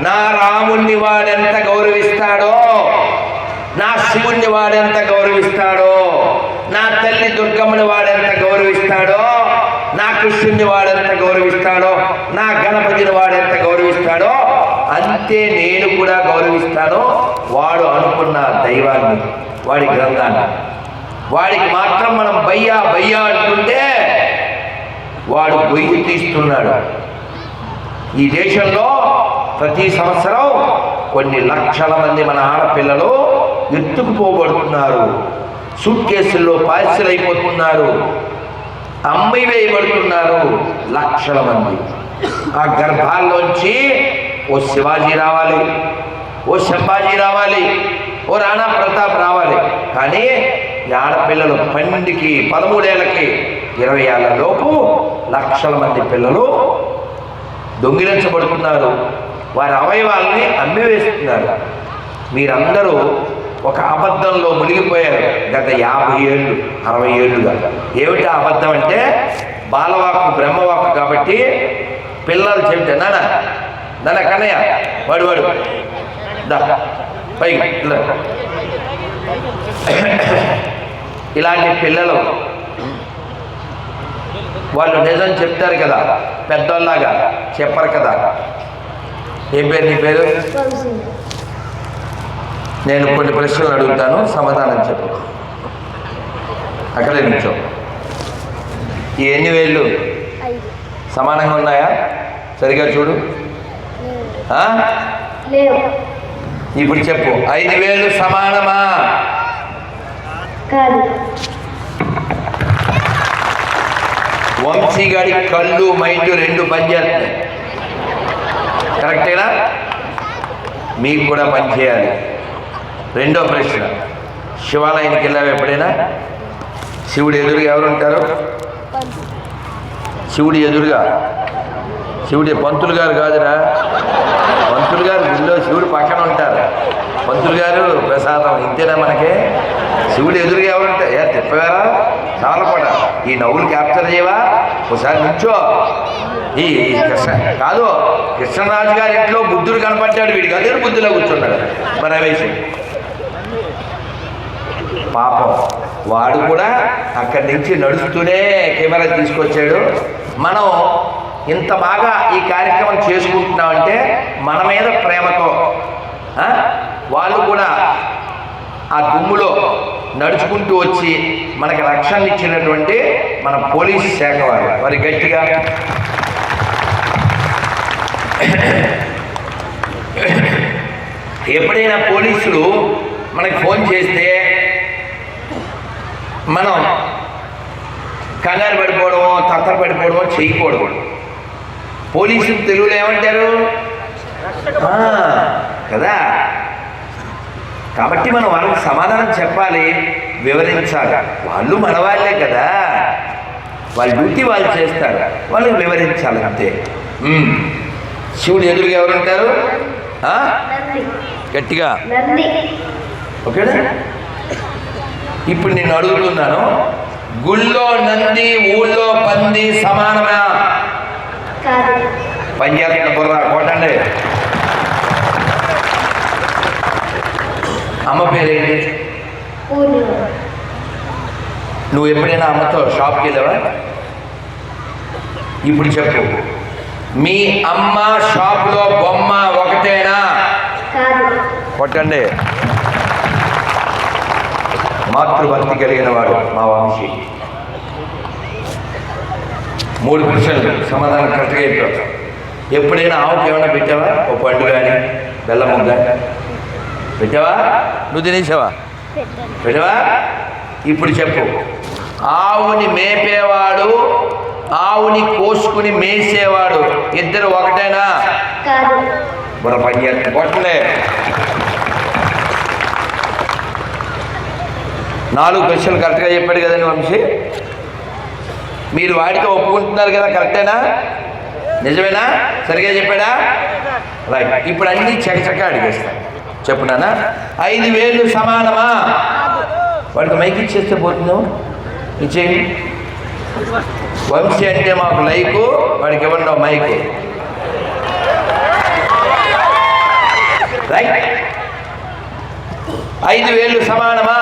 నా రాముణ్ణి వాడెంత గౌరవిస్తాడో, నా శివుణ్ణి వాడెంత గౌరవిస్తాడో, నా తల్లి దుర్గమ్మని వాడెంత గౌరవిస్తాడో, నా కృష్ణుని వాడెంత గౌరవిస్తాడో, నా గణపతిని వాడెంత గౌరవిస్తాడో అంతే నేను కూడా గౌరవిస్తాను. వాడు అనుకున్న దైవాన్ని, వాడి గ్రంథాన్ని. వాడికి మాత్రం మనం బయ్యా బయ్యా అంటుంటే వాడు గొయ్యి తీస్తున్నాడు. ఈ దేశంలో ప్రతి సంవత్సరం కొన్ని లక్షల మంది మన ఆడపిల్లలు ఎత్తుకుపోబడుతున్నారు. సూట్ కేసుల్లో పార్సిలైపోతున్నారు, అమ్మి వేయబడుతున్నారు లక్షల మంది. ఆ గర్భాల్లోంచి ఓ శివాజీ రావాలి, ఓ సంభాజీ రావాలి, ఓ రాణా ప్రతాప్ రావాలి. కానీ ఆడపిల్లలు 12కి 13 ఏళ్ళకి 20 ఏళ్ళ లోపు లక్షల మంది పిల్లలు దొంగిలించబడుతున్నారు, వారి అవయవాల్ని అమ్మివేస్తున్నారు. మీరందరూ ఒక అబద్ధంలో మునిగిపోయారు గత 50 ఏళ్ళు 60 ఏళ్ళుగా. ఏమిటి అబద్ధం అంటే బాలవాక్కు బ్రహ్మవాక్కు. కాబట్టి పిల్లలు చెబితే నాన్న కన్నయ్య వాడు పైకి ఇలాంటి పిల్లలు వాళ్ళు నిజం చెప్తారు కదా, పెద్దోళ్ళలాగా చెప్పరు కదా. ఏం పేరు నీ పేరు? నేను కొన్ని ప్రశ్నలు అడుగుతాను, సమాధానం చెప్పు. అక్కడే నుంచో. ఈ ఎన్ని వేళ్ళు సమానంగా ఉన్నాయా? సరిగా చూడు. ఇప్పుడు చెప్పు, 5 వేళ్ళు సమానమా? వంశీగాడి కళ్ళు మైండ్ 2 పనిచేస్తున్నాయి. కరెక్టేనా? మీకు కూడా పనిచేయాలి. రెండో ప్రశ్న, శివాలయానికి వెళ్ళావు ఎప్పుడైనా? శివుడు ఎదురుగా ఎవరు ఉంటారు? శివుడు ఎదురుగా శివుడు పంతులు గారు కాదురా, పంతులు గారు గుళ్ళో శివుడు పక్కన ఉంటారు. పంతులు గారు ప్రసాదం ఇంతేనా మనకే? శివుడు ఎదురుగా ఎవరు ఉంటారు? చెప్పారా? చాలా కూడా ఈ నవ్వులు క్యాప్చర్ చేయవా? ఒకసారి నుంచో. ఈ కృష్ణ కాదు, కృష్ణరాజు గారి ఇంట్లో బుద్ధుడు కనపడ్డాడు, వీడికి అదే బుద్ధిలో కూర్చున్నాడు. మరి అవేసి పాపం వాడు కూడా అక్కడి నుంచి నడుస్తూనే కెమెరా తీసుకొచ్చాడు. మనం ఇంత బాగా ఈ కార్యక్రమం చేసుకుంటున్నామంటే మన మీద ప్రేమతో వాళ్ళు కూడా ఆ దుమ్ములో నడుచుకుంటూ వచ్చి మనకి రక్షణ ఇచ్చినటువంటి మన పోలీస్ శాఖ వారి గట్టిగా ఎప్పుడైనా పోలీసులు మనకి ఫోన్ చేస్తే మనం కంగారు పడిపోవడమో తత్తర పడిపోవడమో చేయకూడదు. పోలీసులు తెలుగులో ఏమంటారు కదా? కాబట్టి మనం వాళ్ళకి సమాధానం చెప్పాలి, వివరించాలి. వాళ్ళు మన వాళ్ళే కదా, వాళ్ళ డ్యూటీ వాళ్ళు చేస్తారు, వాళ్ళకి వివరించాలి అంతే. శివుడు ఎదురుగా ఎవరుంటారు? గట్టిగా ఓకేనా? ఇప్పుడు నేను అడుగుతున్నాను, గుళ్ళో నంది ఊళ్ళో పంది సమానమా? పంజాబ్ బుర్ర కొట్టండి. అమ్మ పేరేంటి? నువ్వు ఎప్పుడైనా అమ్మతో షాప్కి వెళ్ళావా? ఇప్పుడు చెప్పు, మీ అమ్మ షాప్లో బొమ్మ ఒకటేనా? కొట్టండి. మాతృభక్తి కలిగిన వాడు మా వంశీ. 3 ప్రశ్నలు సమాధానం కరెక్ట్గా చెప్పావు. ఎప్పుడైనా ఆవుకి ఏమైనా పెట్టావా? ఓ పండు కానీ బెల్లం ముద్ద పెట్టావా? నువ్వు తినేసావా? పెట్టావా? ఇప్పుడు చెప్పు, ఆవుని మేపేవాడు ఆవుని కోసుకుని మేసేవాడు ఇద్దరు ఒకటేనా? మన పని చేస్తే కొట్టలే. 4 ప్రశ్నలు కరెక్ట్గా చెప్పాడు కదండి వంశీ. మీరు వాడితో ఒప్పుకుంటున్నారు కదా, కరెక్టేనా? నిజమేనా? సరిగా చెప్పాడా? రైట్. ఇప్పుడు అన్నీ చకచక అడిగేస్తాను. చెప్పు నాన్న, 5 వేళ్ళు సమానమా? వాడికి మైక్ ఇచ్చేస్తే పోతున్నావు, ఇచ్చేయండి. వంశీ అంటే మాకు లైకు, వాడికి ఇవ్వండి మైకు. రైట్. 5 వేళ్ళు సమానమా?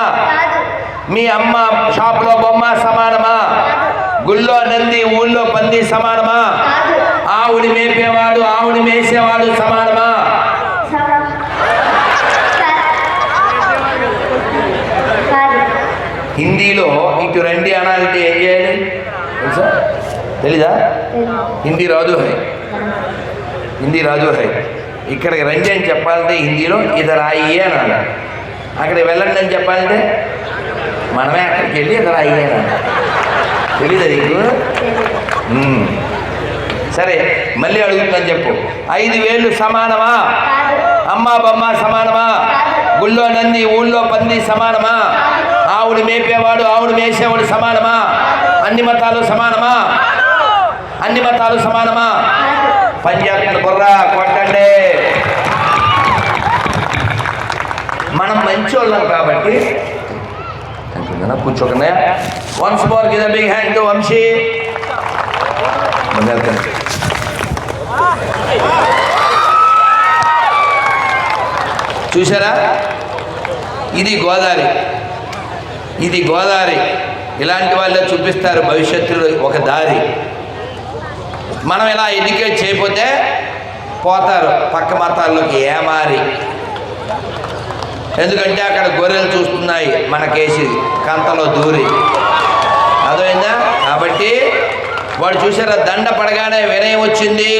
మీ అమ్మ షాప్లో బొమ్మ సమానమా? గుళ్ళో నంది ఊళ్ళో పంది సమానమా? ఆవుని మేపేవాడు ఆవుని మేసేవాడు సమానమా? హిందీలో ఇటు రండి అనాలంటే ఏం చేయాలి తెలుసా? తెలీదా? హిందీ రాదు హై, హిందీ రాదు హై. ఇక్కడికి రండి అని చెప్పాలంటే హిందీలో ఇదర్ ఆయియే అనాలి. అక్కడికి వెళ్ళండి అని చెప్పాలంటే మనమే అక్కడికి వెళ్ళి ఇక్కడ అయ్యారా తెలీదా నీకు? సరే మళ్ళీ అడుగుతున్నాను చెప్పు. 5 వేలు సమానమా? అమ్మా బొమ్మ సమానమా? గుళ్ళో నంది ఊళ్ళో పంది సమానమా? ఆవుడు మేపేవాడు ఆవుడు మేసేవాడు సమానమా? అన్ని మతాలు సమానమా? అన్ని మతాలు సమానమా? పంజాబ్ బుర్రా కొట్టండి. మనం మంచోళ్ళం కాబట్టి కూర్చోకనే. Once more give a big hand to Vamsi. చూసారా, ఇది గోదావరి, ఇది గోదావరి. ఇలాంటి వాళ్ళే చూపిస్తారు భవిష్యత్తులో ఒక దారి. మనం ఇలా ఎడ్యుకేట్ చేయకపోతే పోతారు పక్క మతాల్లోకి ఏమారి. ఎందుకంటే అక్కడ గొర్రెలు చూస్తున్నాయి మనకేసి కంతలో దూరి, అదైందా? కాబట్టి వాడు చూసారా, దండ పడగానే వినయం వచ్చింది,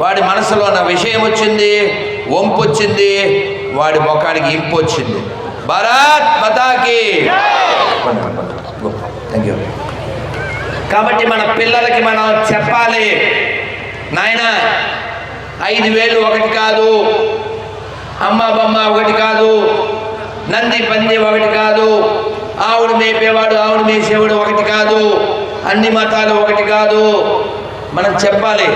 వాడి మనసులో ఉన్న విషయం వచ్చింది, వంపు వచ్చింది, వాడి ముఖానికి ఇంపు వచ్చింది. భారత్ మాతాకి. Thank you. కాబట్టి మన పిల్లలకి మనం చెప్పాలి, నాయన 5 వేలు ఒకటి కాదు, అమ్మ బొమ్మ ఒకటి కాదు, నంది పంది ఒకటి కాదు, ఆవుడు మేపేవాడు ఆవుడు మేసేవాడు ఒకటి కాదు, అన్ని మతాలు ఒకటి కాదు. మనం చెప్పాలి,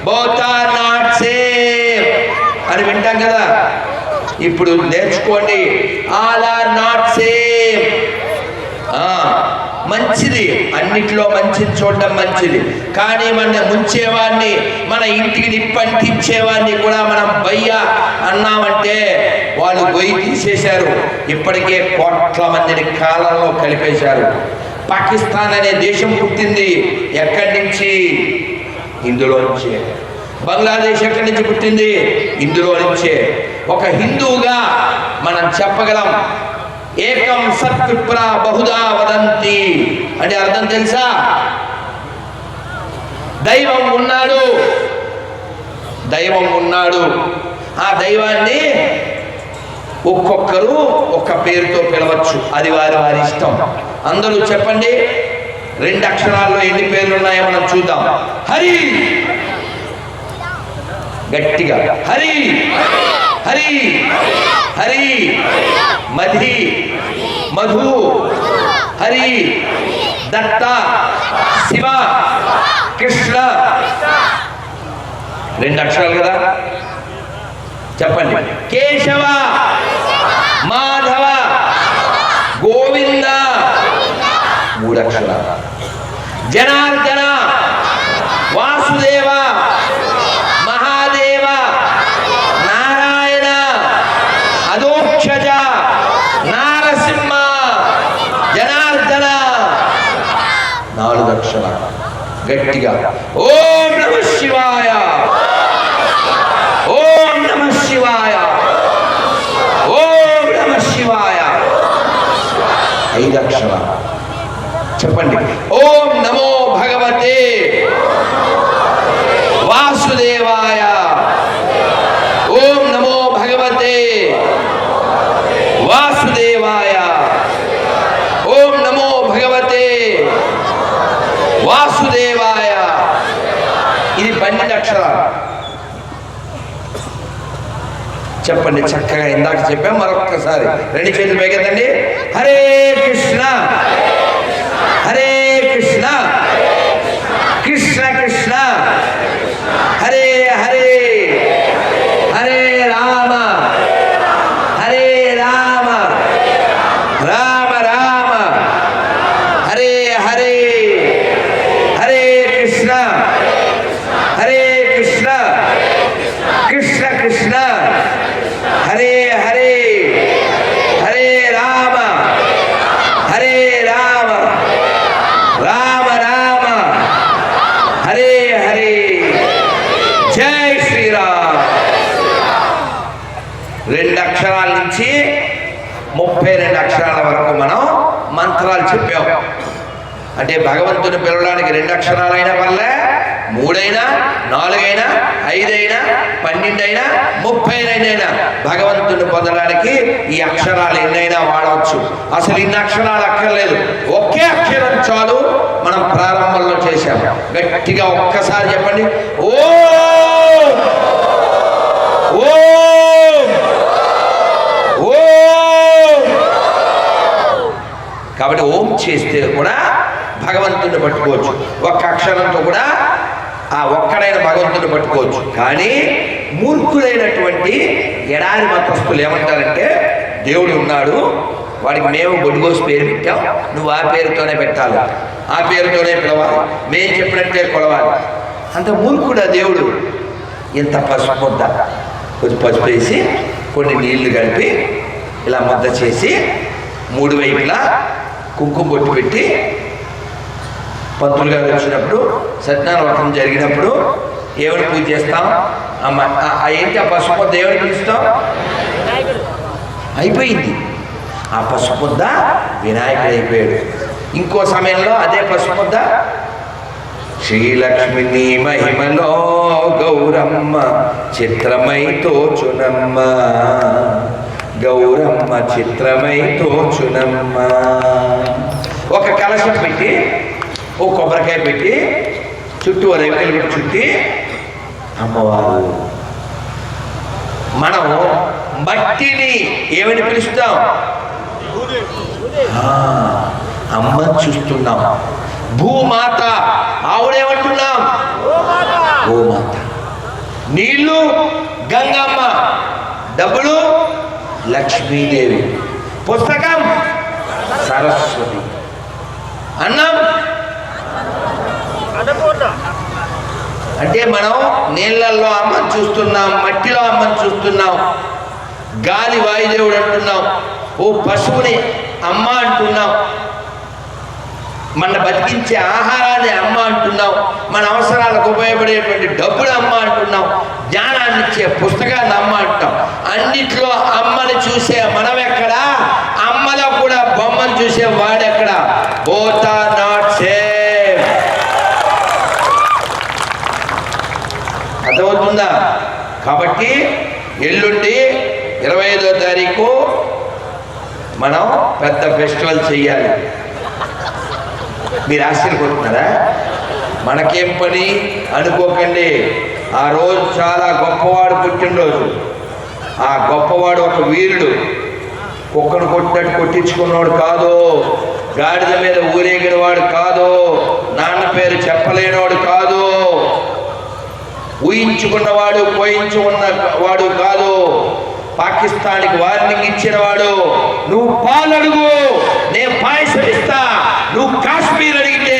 బోత్ ఆర్ నాట్ సేమ్ అని వింటాం కదా. ఇప్పుడు నేర్చుకోండి, ఆల్ ఆర్ నాట్ సేమ్. మంచిది, అన్నిట్లో మంచిది చూడడం మంచిది. కానీ మన ముంచేవాడిని, మన ఇంటికి నిప్పంటించేవాడిని కూడా మనం భయ్యా అన్నామంటే వాళ్ళు గొయ్యి తీసేశారు. ఇప్పటికే కోట్ల మందిని కాలంలో కలిపేశారు. పాకిస్తాన్ అనే దేశం పుట్టింది ఎక్కడి నుంచి? ఇందులో నుంచే. బంగ్లాదేశ్ ఎక్కడి నుంచి పుట్టింది? ఇందులో నుంచే. ఒక హిందువుగా మనం చెప్పగలం, ఏకం సత్విప్ర బహుదా వదంతి అంటే అర్థం తెలుసా? దైవం ఉన్నాడు, దైవం ఉన్నాడు. ఆ దైవాన్ని ఒక్కొక్కరు ఒక్క పేరుతో పిలవచ్చు, అది వారి వారి ఇష్టం. అందరూ చెప్పండి, 2 అక్షరాల్లో ఎన్ని పేర్లు ఉన్నాయో మనం చూద్దాం. హరి, గట్టిగా హరి హరి హరి. మధి మధు హరి, దత్త శివ కృష్ణ. 2 అక్షరాలు కదా, చెప్పండి. కేశవ మాధవ గోవింద 3 అక్షరాలు. జనార్దన వాసుదేవ మహాదేవ నారాయణ అధోక్షజ నారసింహ జనార్దన 4 అక్షరాలు. గట్టిగా ఓం నమః శివాయ, ఓం నమః శివాయ, ఓం నమః శివాయ. 5 అక్షరాలు. చెప్పండి, ఓం నమో భగవతే వాసుదేవాయ, ఓం నమో భగవతే వాసుదేవాయ, ఓం నమో భగవతే వాసుదేవాయ. ఇది 12 అక్షరాలు. చెప్పండి చక్కగా, ఇందాక చెప్పాం, మరొక్కసారి 2 చేతులు పైకెత్తండి. హరే కృష్ణ హరే కృష్ణ కృష్ణ కృష్ణ హరే హరే హరే రామ హరే రామ రామ రామ హరే హరే హరే కృష్ణ హరే కృష్ణ కృష్ణ కృష్ణ హరే హరే హరే రామ హరే రామ రామ రామ హరే హరే. జై శ్రీరామ్. 2 అక్షరాల నుంచి 32 అక్షరాల వరకు మనం మంత్రాలు చెప్పాం. అంటే భగవంతుని పిలవడానికి 2 అక్షరాలైనా పర్లే, 3 అయినా 4 అయినా 5 అయినా 12 అయినా 30 అయినా భగవంతుని పొందడానికి ఈ అక్షరాలు ఎన్నైనా వాడవచ్చు. అసలు ఇన్ని అక్షరాలు అక్కర్లేదు, ఒకే అక్షరం చాలు. మనం ప్రారంభంలో చేశాం. గట్టిగా ఒక్కసారి చెప్పండి, ఓం ఓం ఓం. కాబట్టి ఓం చేస్తే కూడా భగవంతుని పట్టుకోవచ్చు. ఒక్క అక్షరంతో కూడా ఆ ఒక్కడైన భగవంతుని పట్టుకోవచ్చు. కానీ మూర్ఖులైనటువంటి ఎడారి మతస్థులు ఏమంటారంటే, దేవుడు ఉన్నాడు, వాడికి మేము బొడ్డుగోసి పేరు పెట్టాం, నువ్వు ఆ పేరుతోనే పెట్టాలి, ఆ పేరుతోనే పిలవాలి, మేము చెప్పినట్టే కొలవాలి. అంత మూర్ఖుడా దేవుడు. ఇంత పసుపు ముద్ద, కొంచెం పసుపు వేసి కొన్ని నీళ్లు కలిపి ఇలా ముద్ద చేసి 3 వైపులా కుంకుమ బొట్టు పెట్టి, పంతులు గారు వచ్చినప్పుడు సత్యనారాయణ వ్రతం జరిగినప్పుడు దేవుని పూజ చేస్తాం. ఏంటి ఆ పసుపు ముద్ద దేవుని పిలుస్తాం, అయిపోయింది. ఆ పసుపు ముద్ద వినాయకుడు అయిపోయాడు. ఇంకో సమయంలో అదే పసుపు ముద్ద శ్రీలక్ష్మిని మహిమలో గౌరమ్మ చిత్రమై తోచునమ్మ, గౌరమ్మ చిత్రమై తోచునమ్మ. ఒక కలశం పెట్టి, ఓ కొబ్బరికాయ పెట్టి, చుట్టూ రేకులు పెట్టి చుట్టి అమ్మవారు. మనం మట్టిని ఏమని పిలుస్తాం, అమ్మని చూస్తున్నాం. భూమాత, ఆవిడేమంటున్నాం, భూమాత. నీళ్లు గంగమ్మ, డబ్బులు లక్ష్మీదేవి, పుస్తకం సరస్వతి, అన్నం అంటే మనం నీళ్ళల్లో అమ్మని చూస్తున్నాం, మట్టిలో అమ్మని చూస్తున్నాం, గాలి వాయుదేవుడు అంటున్నాం, ఓ పశువుని అమ్మ అంటున్నాం, మన బతికించే ఆహారాన్ని అమ్మ అంటున్నాం, మన అవసరాలకు ఉపయోగపడేటువంటి డబ్బులు అమ్మ అంటున్నాం, జ్ఞానాన్ని ఇచ్చే పుస్తకాన్ని అమ్మ అంటాం. అన్నిట్లో అమ్మని చూసే మనం ఎక్కడా, అమ్మలో కూడా బొమ్మను చూసే వాడెక్కడా? Both are not same. అర్థమవుతుందా? కాబట్టి ఎల్లుండి 25వ తారీఖు మనం పెద్ద ఫెస్టివల్ చెయ్యాలి. మీరు ఆశ్చర్యపోతున్నారా? మనకేం పని అనుకోకండి. ఆ రోజు చాలా గొప్పవాడు పుట్టినరోజు. ఆ గొప్పవాడు ఒక వీరుడు. కుక్కను కొట్టినట్టు కొట్టించుకున్నవాడు కాదు, గాడిద మీద ఊరేగిన వాడు కాదు, నాన్న పేరు చెప్పలేనివాడు కాదు, ఊహించుకున్నవాడు పోయించుకున్న వాడు కాదు, పాకిస్తాన్కి వార్నింగ్ ఇచ్చిన వాడు. నువ్వు పాలు అడుగు, నేను పాయసం ఇస్తా, నువ్వు కాశ్మీర్ అడిగితే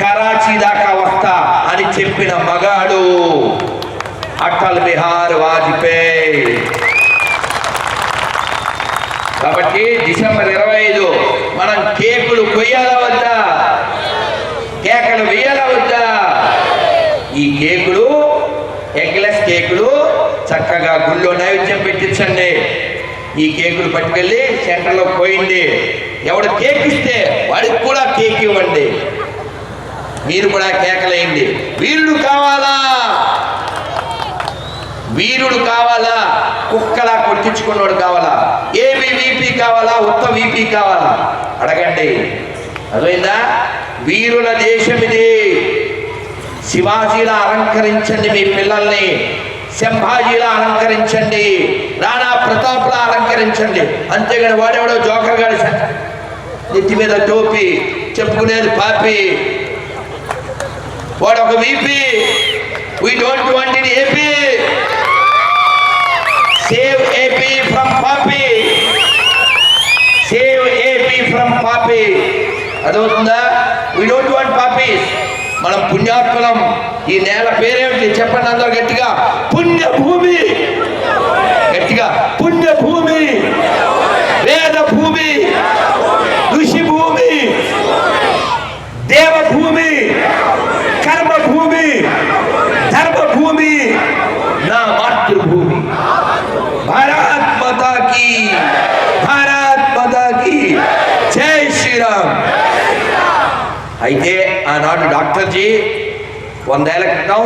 కరాచీ దాకా వస్తా అని చెప్పిన మగాడు అటల్ బిహారీ వాజ్పేయి. కాబట్టి డిసెంబర్ 25 మనం కేకులు కొయ్యాలా వద్దా, కేకలు వేయాలా వద్దా? ఈ కేకులు, ఎగ్లెస్ కేకులు చక్కగా గుళ్ళో నైవేద్యం పెట్టించండి. ఈ కేకులు పట్టుకెళ్ళి సెంటర్లో పోయింది. ఎవడు కేక్ ఇస్తే వాడికి కూడా కేక్ ఇవ్వండి. మీరు కూడా కేకలేయండి. వీరుడు కావాలా, వీరుడు కావాలా, కుక్కలా కొట్టించుకున్నవాడు కావాలా, ఏబీవీపీ కావాలా, ఉత్త వీపీ కావాలా? అడగండి. అర్థమైందా? వీరుల దేశం ఇది. శివాజీలా అలంకరించండి మీ పిల్లల్ని, సంభాజీలా అలంకరించండి, రాణా ప్రతాప్లా అలంకరించండి. అంతేగాని వాడెవడో జోకర్ గాడి నెత్తి మీద టోపీ చెప్పుకునేది పాపి, వాడు ఒక VP. We don't want in AP. Save AP from పాపి, సేవ్ ఏపీ ఫ్రమ్ పాపి. అదవుతుందా? వీ డోంట్ వాంట్ పాపీస్. మనం పుణ్యాత్మలం. ఈ నేల పేరేమిటి చెప్పండి అందరూ గట్టిగా? పుణ్యభూమి. గట్టిగా పుణ్యభూమి, వేద భూమి, ఋషి భూమి, దేవభూమి, కర్మభూమి, ధర్మభూమి, నా మాతృభూమి. భారత్ మాతా కీ, భారత్ మాతా కీ జై శ్రీరామ్. అయితే ఆనాడు డాక్టర్జీ 100 ఏళ్ల క్రితం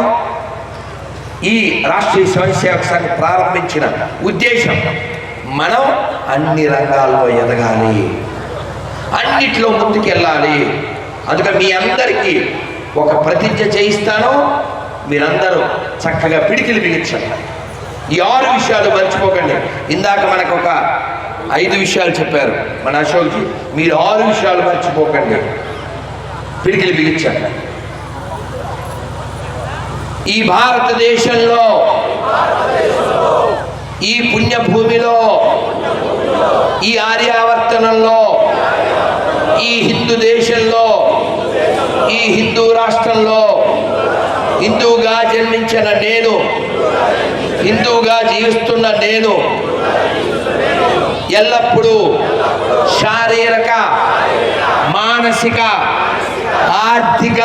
ఈ రాష్ట్రీయ స్వయం సేవక సంఘం ప్రారంభించిన ఉద్దేశం మనం అన్ని రంగాల్లో ఎదగాలి, అన్నిట్లో ముందుకెళ్ళాలి. అందుకని మీ అందరికీ ఒక ప్రతిజ్ఞ చేయిస్తాను, మీరందరూ చక్కగా పిడికిలు బిగించండి. ఈ 6 విషయాలు మర్చిపోకండి. ఇందాక మనకు ఒక 5 విషయాలు చెప్పారు మన అశోక్జీ, మీరు 6 విషయాలు మర్చిపోకండి, పిడికిలు బిగించండి. ఈ భారతదేశంలో, ఈ పుణ్యభూమిలో, ఈ ఆర్యావర్తనంలో, ఈ హిందూ దేశంలో, ఈ హిందూ రాష్ట్రంలో హిందువుగా జన్మించిన నేను, హిందువుగా జీవిస్తున్న నేను ఎల్లప్పుడూ శారీరక, మానసిక, ఆర్థిక,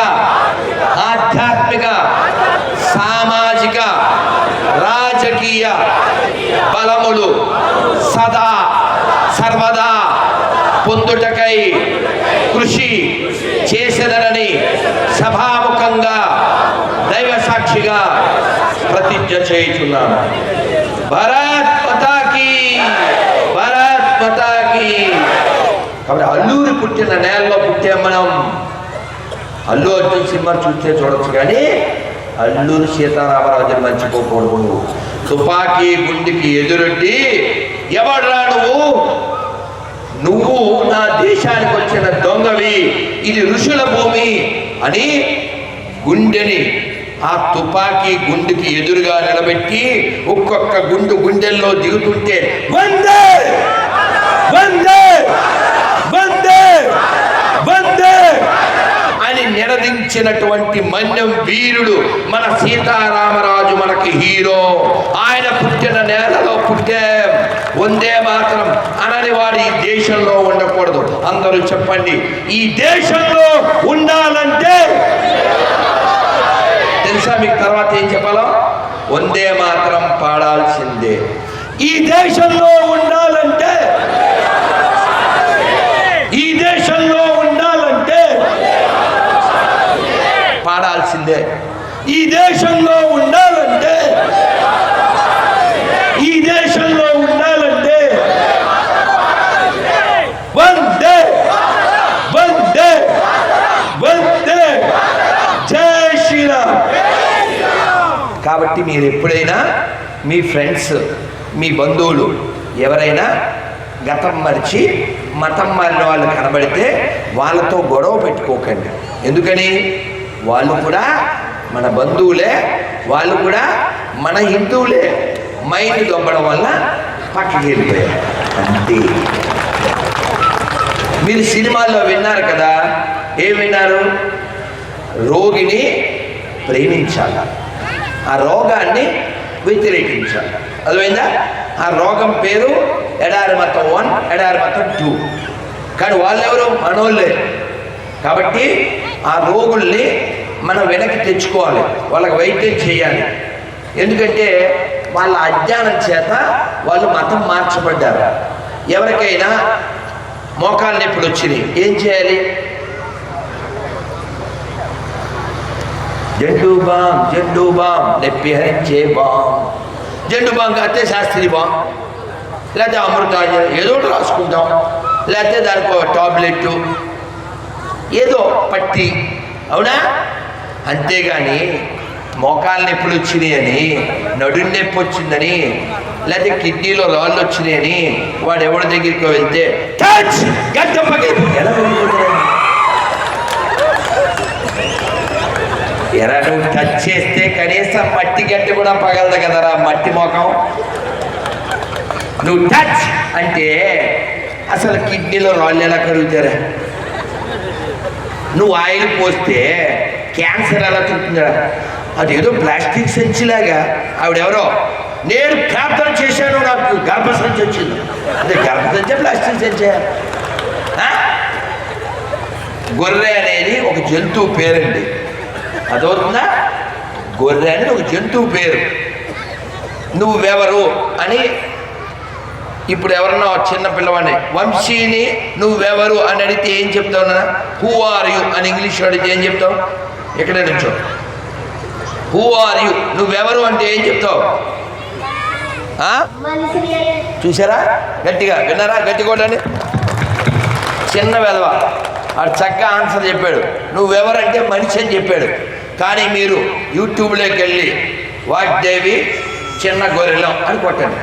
ఆధ్యాత్మిక, సామాజిక, రాజకీయ బలములు సదా సర్వదా పొందుటకై కృషి చేసేదనని సభాముఖంగా దైవ సాక్షిగా ప్రతిజ్ఞ చేయుచున్నాను. భారత్ మాతాకి, భారత్ మాతాకి. కాబట్టి అల్లూరి పుట్టిన నేలలో పుట్టే మనం అల్లు అర్జున్ సినిమా చూస్తే చూడొచ్చు, కానీ అల్లూరి సీతారామరాజుని మర్చిపోకూడదు. తుపాకీ గుండెకి ఎదురొడ్డి ఎవడ్రా నువ్వు నా దేశానికి వచ్చిన దొంగవి, ఇది ఋషుల భూమి అని గుండెని ఆ తుపాకీ గుండెకి ఎదురుగా నిలబెట్టి ఒక్కొక్క గుండెల్లో దిగుతుంటే వందే వందే వందే వందే అని నినదించినటువంటి మన్యం వీరుడు మన సీతారామరాజు, మనకి హీరో. ఆయన పుట్టిన నేలలో పుట్టే వందే మాత్రం అనని వాడు ఈ దేశంలో ఉండకూడదు. అందరూ చెప్పండి, ఈ దేశంలో ఉండాలంటే తెలుసా మీకు? తర్వాత ఏం చెప్పాలో? వందే మాత్రం పాడాల్సిందే. ఈ దేశంలో ఉండాలంటే, ఈ దేశంలో ఉండాలంటే పాడాల్సిందే. ఈ దేశంలో ఉండాలంటే, ఈ దేశంలో ఉండాలంటే వందే వందే వందే జై శ్రీరామ్. కాబట్టి మీరు ఎప్పుడైనా మీ ఫ్రెండ్స్, మీ బంధువులు ఎవరైనా గతం మరిచి మతం మారిన వాళ్ళు కనబడితే వాళ్ళతో గొడవ పెట్టుకోకండి. ఎందుకని? వాళ్ళు కూడా మన బంధువులే, వాళ్ళు కూడా మన హిందువులే. మైండ్ దొబ్బడం వల్ల పక్కకి వెళ్ళిపోయారు అంతే. మీరు సినిమాల్లో విన్నారు కదా, ఏం విన్నారు? రోగిని ప్రేమించాలి, ఆ రోగాన్ని వ్యతిరేకించాలి. అర్థమైందా? ఆ రోగం పేరు ఎడారి మతం 1, ఎడారి మతం 2. కానీ వాళ్ళెవరు? మనోళ్ళే. కాబట్టి ఆ రోగుల్ని మనం వెనక్కి తెచ్చుకోవాలి, వాళ్ళకి వైద్యం చేయాలి. ఎందుకంటే వాళ్ళ అజ్ఞానం చేత వాళ్ళు మతం మార్చబడ్డారు. ఎవరికైనా మోకాలు నొప్పులు వచ్చినాయి, ఏం చేయాలి? జండు బాం నొప్పి హరించే బాం. జండు బాం కాస్తే శాస్త్రీ బాం, లేకపోతే అమృతాంజన్ ఏదో ఒకటి రాసుకుంటాం, లేకపోతే దానికి టాబ్లెట్ ఏదో పట్టి, అవునా? అంతేగాని మోకాలు నొప్పులు వచ్చినాయని, నడుం నొప్పి వచ్చిందని, లేకపోతే కిడ్నీలో రాళ్ళు వచ్చినాయని వాడు ఎవరి దగ్గరికి వెళ్తే గడ్డ పగిలిపోతుంది. ఎలా పగిలిపోతుంది? ఎరా నువ్వు టచ్ చేస్తే కనీసం మట్టి గడ్డ కూడా పగలదు కదరా, మట్టి మొఖం. నువ్వు టచ్ అంటే అసలు కిడ్నీలో రాళ్ళు ఎలా కరుగుతారా? నువ్వు ఆయిల్ పోస్తే క్యాన్సర్ ఎలా తింటుందా? అదేదో ప్లాస్టిక్ సంచిలాగా. ఆవిడెవరో నేను ప్రార్థన చేశాను, నాకు గర్భసంచి వచ్చింది. అదే గర్భసంచే ప్లాస్టిక్ సంచే. గొర్రె అనేది ఒక జంతువు పేరండి, అదవుతుందా? గొర్రె అనేది ఒక జంతువు పేరు. నువ్వెవరు అని ఇప్పుడు ఎవరన్నా చిన్న పిల్లవాడిని, వంశీని నువ్వెవరు అని అడిగితే ఏం చెప్తావు? హూ ఆర్ యూ అని ఇంగ్లీష్ అడిగితే ఏం చెప్తావు? ఎక్కడే నుంచో హూ ఆర్ యు, నువ్వెవరు అంటే ఏం చెప్తావు? చూసారా? గట్టిగా విన్నారా? గట్టి కొట్టండి. చిన్న వెధవ వాడు చక్కగా ఆన్సర్ చెప్పాడు. నువ్వెవరంటే మనిషి అని చెప్పాడు. కానీ మీరు యూట్యూబ్లోకి వెళ్ళి వాగ్దేవి చిన్న గొర్రెలం అని కొట్టండి.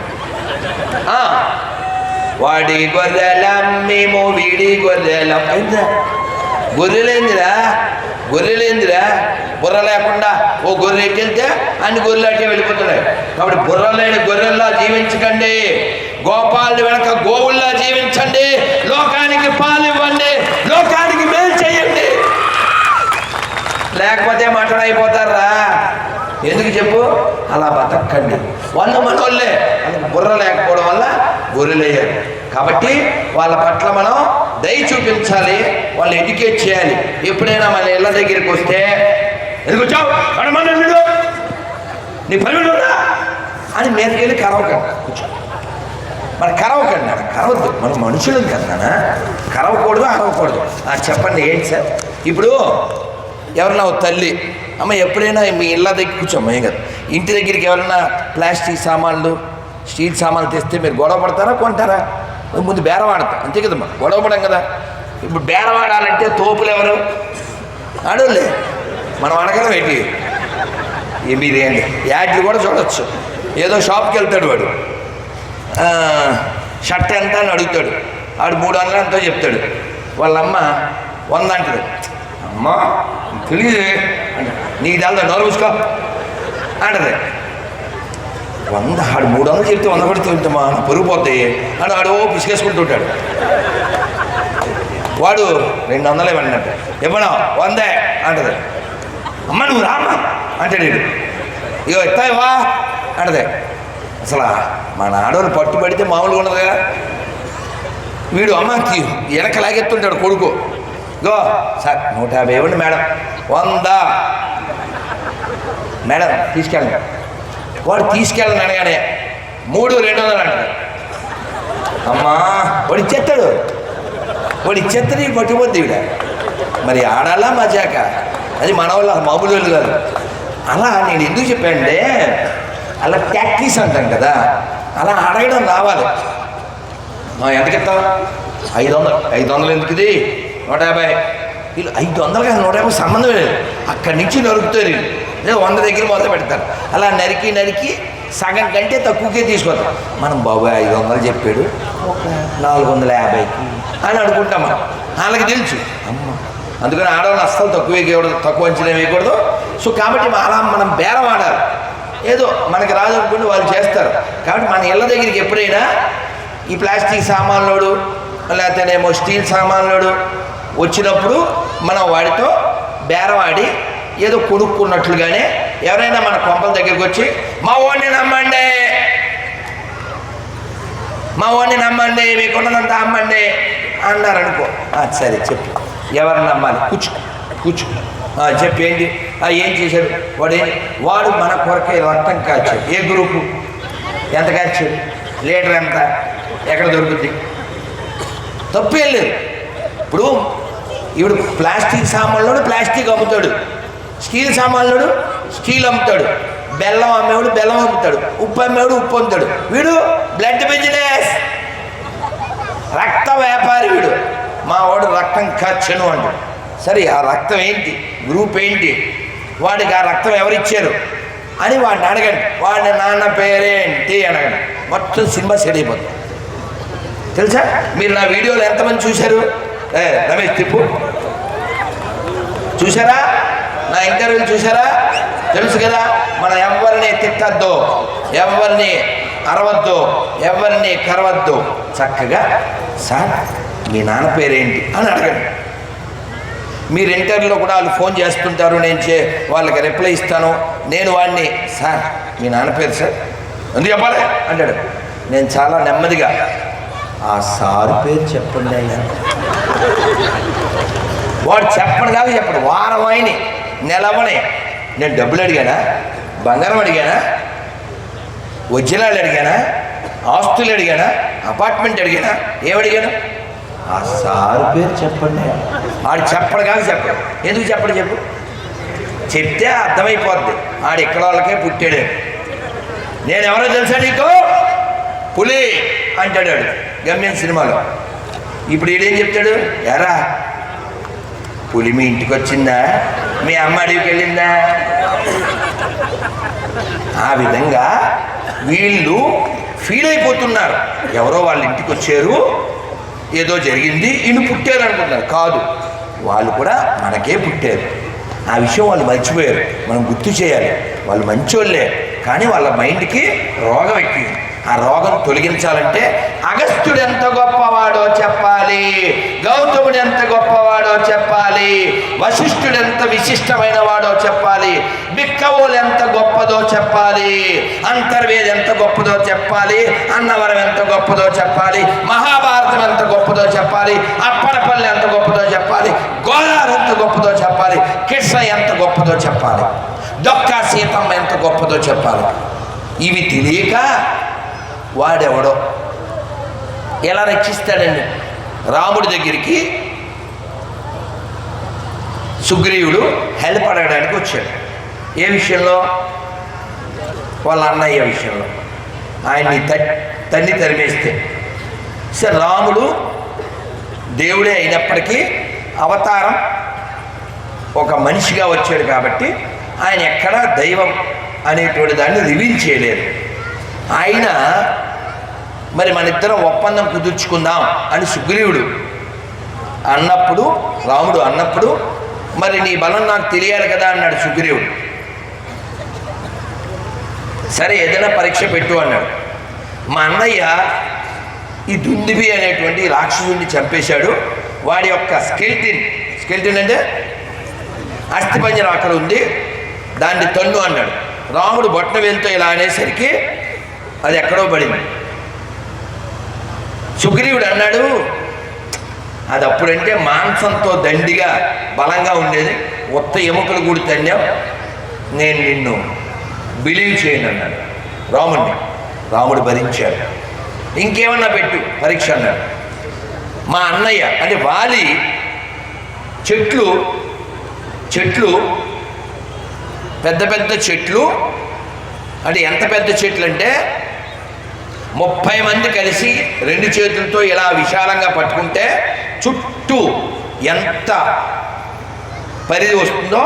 వాడి గొర్రెలం మేము వీడి గొర్రెలం అయిందా? గొర్రెలేందిరా బుర్ర లేకుండా ఓ గొర్రె ఎక్కెళ్తే అన్ని గొర్రెలు అట్టే వెళ్ళిపోతున్నాయి. కాబట్టి బుర్ర లేని గొర్రెల్లా జీవించకండి, గోపాలని వెనక గోవుల్లా జీవించండి, లోకానికి పాలు ఇవ్వండి, లోకానికి మేలు చేయండి. లేకపోతే మటన్ అయిపోతారా? ఎందుకు చెప్పు? అలా బతకండి. వాళ్ళు మనోళ్ళే, బుర్ర లేకపోవడం వల్ల గొర్రెలయ్యారు. కాబట్టి వాళ్ళ పట్ల మనం దయ చూపించాలి, వాళ్ళు ఎడ్యుకేట్ చేయాలి. ఎప్పుడైనా మన ఇళ్ళ దగ్గరికి వస్తే ఎందుకు వచ్చావు నీ పని అని మీదకి వెళ్ళి కరవకండి. కూర్చో, మరి కరవకండి, కరవద్దు. మనం మనుషులు కదా, కరవకూడదు, అరవకూడదు. చెప్పండి ఏంటి సార్? ఇప్పుడు ఎవరన్నా తల్లి అమ్మ ఎప్పుడైనా మీ ఇళ్ళ దగ్గర కూర్చోమ్మ, ఏం కదా, ఇంటి దగ్గరికి ఎవరన్నా ప్లాస్టిక్ సామాన్లు స్టీల్ సామాన్లు తెస్తే మీరు గొడవ పడతారా కొంటారా? ముందు బేరవాడతాం, అంతే కదమ్మా, గొడవ పడం కదా. ఇప్పుడు బేరవాడాలంటే తోపులు ఎవరు? ఆడోళ్ళే. మనం అడగలం ఏంటి? మీరు ఏంటి యాడ్లు కూడా చూడొచ్చు. ఏదో షాప్కి వెళ్తాడు వాడు, షర్ట్ ఎంత అని అడుగుతాడు. ఆడు 300 ఎంతో చెప్తాడు. వాళ్ళమ్మ 100 అంటాడు. అమ్మా తెలియదు అంటే నీకు తెలదా, నోరు మూసుకో అంటది. 100 ఆడు 300 చెప్తే 100 పడితే ఉంటామా, పొరుగు పోతాయి అని ఆడు పిసికేసుకుంటుంటాడు. వాడు 200 ఇవ్వనట్టు ఇవ్వను 100 అంటది. అమ్మ నువ్వు రామ్మా అంటాడు. ఇగో ఇస్తావా అంటది. అసలు మన ఆడవాళ్ళు పట్టుబడితే మామూలుగా ఉండదు కదా. వీడు అమ్మకి వెనక లాగెత్తుంటాడు కొడుకు. గో సార్ 150 ఇవ్వండి మేడం. 100 మేడం తీసుకెళ్ళండి. వాడు తీసుకెళ్ళండి అనగానే 3,200 అంటాడు. అమ్మా వాడు ఇచ్చేస్తాడు, నీకు పట్టుకుపోద్ది ఈవిడ. మరి ఆడాలా మజాక? అది మన వాళ్ళు మామూలు వాళ్ళు కాదు. అలా నేను ఎందుకు చెప్పానంటే అలా ప్రాక్టీస్ అంటాం కదా, అలా అడగడం రావాలి. ఎంతకిస్తావు? 500 ఎందుకు? ఇది 150. వీళ్ళు 500 కాదు 150 సంబంధం లేదు. అక్కడి నుంచి నరుకుతారు. లేదా 100 దగ్గర మొదలు పెడతారు. అలా నరికి సగం కంటే తక్కువకే తీసుకొస్తాం. మనం బాబాయ్ 500 చెప్పాడు, 450కి అని అనుకుంటాం. మనం వాళ్ళకి తెలుసు అమ్మ. అందుకని ఆడవాళ్ళు అస్సలు తక్కువ అంచనా వేయకూడదు. సో కాబట్టి అలా మనం బేరం ఆడాలి. ఏదో మనకి రాదు అనుకుంటే వాళ్ళు చేస్తారు. కాబట్టి మన ఇళ్ళ దగ్గరికి ఎప్పుడైనా ఈ ప్లాస్టిక్ సామాన్లోడు లేకపోతేనేమో స్టీల్ సామాన్లోడు వచ్చినప్పుడు మనం వాడితో బేరం ఆడి ఏదో కొనుక్కున్నట్లుగానే ఎవరైనా మన కొంపల దగ్గరికి వచ్చి మా వాడిని నమ్మండి మీకున్నదంతా అమ్మండి అన్నారనుకో, సరే చెప్పు ఎవరిని నమ్మాలి? కూర్చో చెప్పి ఏంటి ఏం చేశాడు వాడు మన కొరకే రక్తం కాల్చాడు. ఏ గ్రూపు? ఎంత కాల్చాడు? లీటర్ ఎంత? ఎక్కడ దొరుకుద్ది? తప్పేం లేదు. ఇప్పుడు ప్లాస్టిక్ సామాన్లోడు ప్లాస్టిక్ అమ్ముతాడు, స్టీల్ సామాన్లోడు స్టీల్ అమ్ముతాడు, బెల్లం అమ్మేవాడు బెల్లం అమ్ముతాడు, ఉప్పు అమ్మేవాడు ఉప్పు అమ్ముతాడు. వీడు బ్లడ్ బిజినెస్, రక్త వ్యాపారి. వీడు మా వాడు రక్తం ఖర్చును అంటాడు. సరే ఆ రక్తం ఏంటి, గ్రూప్ ఏంటి, వాడికి ఆ రక్తం ఎవరిచ్చారు అని వాడిని అడగండి. వాడి నాన్న పేరేంటి అడగండి. మొత్తం సినిమా సెట్ అయిపోతుంది. తెలుసా? మీరు నా వీడియోలు ఎంతమంది చూశారు? రమేష్ తిప్పు చూసారా? నా ఇంటర్వ్యూలు చూసారా? తెలుసు కదా. మనం ఎవరిని తిట్టద్దు, ఎవరిని అరవద్దు, ఎవరిని కరవద్దు. చక్కగా సార్ మీ నాన్న పేరేంటి అని అడగండి. మీరు ఇంటర్వ్యూలో కూడా వాళ్ళు ఫోన్ చేస్తుంటారు, నేను వాళ్ళకి రిప్లై ఇస్తాను. నేను వాడిని సార్ మీ నాన్న పేరు సార్ ఎందుకు చెప్పాలి అంటాడు. నేను చాలా నెమ్మదిగా ఆ సారు పేరు చెప్పండి అయ్యా. వాడు చెప్పండి కాదు చెప్పడు. వారం అయిని నెలవని నేను డబ్బులు అడిగానా, బంగారం అడిగానా, వజ్రాలు అడిగానా, ఆస్తులు అడిగానా, అపార్ట్మెంట్ అడిగానా, ఏమడిగాను? ఆ సారు పేరు చెప్పండి. వాడు చెప్పడు కాదు చెప్పడు. ఎందుకు చెప్పడు చెప్పు? చెప్తే అర్థమైపోద్ది ఆడు ఇక్కడ వాళ్ళకే పుట్టాడు. నేను ఎవరో తెలుసా నీకు? పులి అంటాడు గమ్యం సినిమాలో. ఇప్పుడు ఈడేం చెప్తాడు? ఎరా పులి మీ ఇంటికి వచ్చిందా, మీ అమ్మ అడవికి వెళ్ళిందా? ఆ విధంగా వీళ్ళు ఫీల్ అయిపోతున్నారు. ఎవరో వాళ్ళ ఇంటికి వచ్చారు, ఏదో జరిగింది, ఈయన పుట్టారు అనుకుంటున్నారు. కాదు, వాళ్ళు కూడా మనకే పుట్టారు. ఆ విషయం వాళ్ళు మర్చిపోయారు. మనం గుర్తు చేయాలి. వాళ్ళు మంచోళ్ళే, కానీ వాళ్ళ మైండ్కి రోగం ఎక్కింది. ఆ రోగం తొలగించాలంటే అగస్త్యుడు ఎంత గొప్పవాడో చెప్పాలి, గౌతముడు ఎంత గొప్పవాడో చెప్పాలి, వశిష్ఠుడు ఎంత విశిష్టమైన వాడో చెప్పాలి, బిక్కవోలు ఎంత గొప్పదో చెప్పాలి, అంతర్వేది ఎంత గొప్పదో చెప్పాలి, అన్నవరం ఎంత గొప్పదో చెప్పాలి, మహాభారతం ఎంత గొప్పదో చెప్పాలి, అప్పనపల్లి ఎంత గొప్పదో చెప్పాలి, గోదావరి ఎంత గొప్పదో చెప్పాలి, కృష్ణ ఎంత గొప్పదో చెప్పాలి, దొక్కా సీతమ్మ ఎంత గొప్పదో చెప్పాలి. ఇవి తెలియక వాడెవడో ఎలా రక్షిస్తాడండి? రాముడి దగ్గరికి సుగ్రీవుడు హెల్ప్ అడగడానికి వచ్చాడు. ఏ విషయంలో? వాళ్ళ అన్నయ్య విషయంలో. ఆయన్ని తన్ని తరిమేస్తే సరే, రాముడు దేవుడే అయినప్పటికీ అవతారం ఒక మనిషిగా వచ్చాడు కాబట్టి ఆయన ఎక్కడా దైవం అనేటువంటి దాన్ని రివీల్ చేయలేదు. ఆయన మరి మన ఇద్దరం ఒప్పందం కుదుర్చుకుందాం అని సుగ్రీవుడు అన్నప్పుడు, రాముడు అన్నప్పుడు, మరి నీ బలం నాకు తెలియాలి కదా అన్నాడు సుగ్రీవుడు. సరే ఏదైనా పరీక్ష పెట్టు అన్నాడు. మా అన్నయ్య ఈ దుందిబి అనేటువంటి రాక్షసుడిని చంపేశాడు. వాడి యొక్క స్కెల్టిన్ అంటే అస్థిపంజరం అక్కడ ఉంది, దాన్ని తన్ను అన్నాడు. రాముడు బొట్ట వేలుతో ఇలా అనేసరికి అది ఎక్కడో పడింది. సుగ్రీవుడు అన్నాడు, అది అప్పుడంటే మాంసంతో దండిగా బలంగా ఉండేది, ఉత్త ఎముకలు కూడా తన్నావు, నేను నిన్ను బిలీవ్ చేయను అన్నాడు రాముడిని. రాముడు భరించాడు. ఇంకేమన్నా పెట్టు పరీక్ష అన్నాడు. మా అన్నయ్య అంటే వాలి చెట్లు పెద్ద పెద్ద చెట్లు, అంటే ఎంత పెద్ద చెట్లు అంటే 30 మంది కలిసి 2 చేతులతో ఇలా విశాలంగా పట్టుకుంటే చుట్టూ ఎంత పరిధి వస్తుందో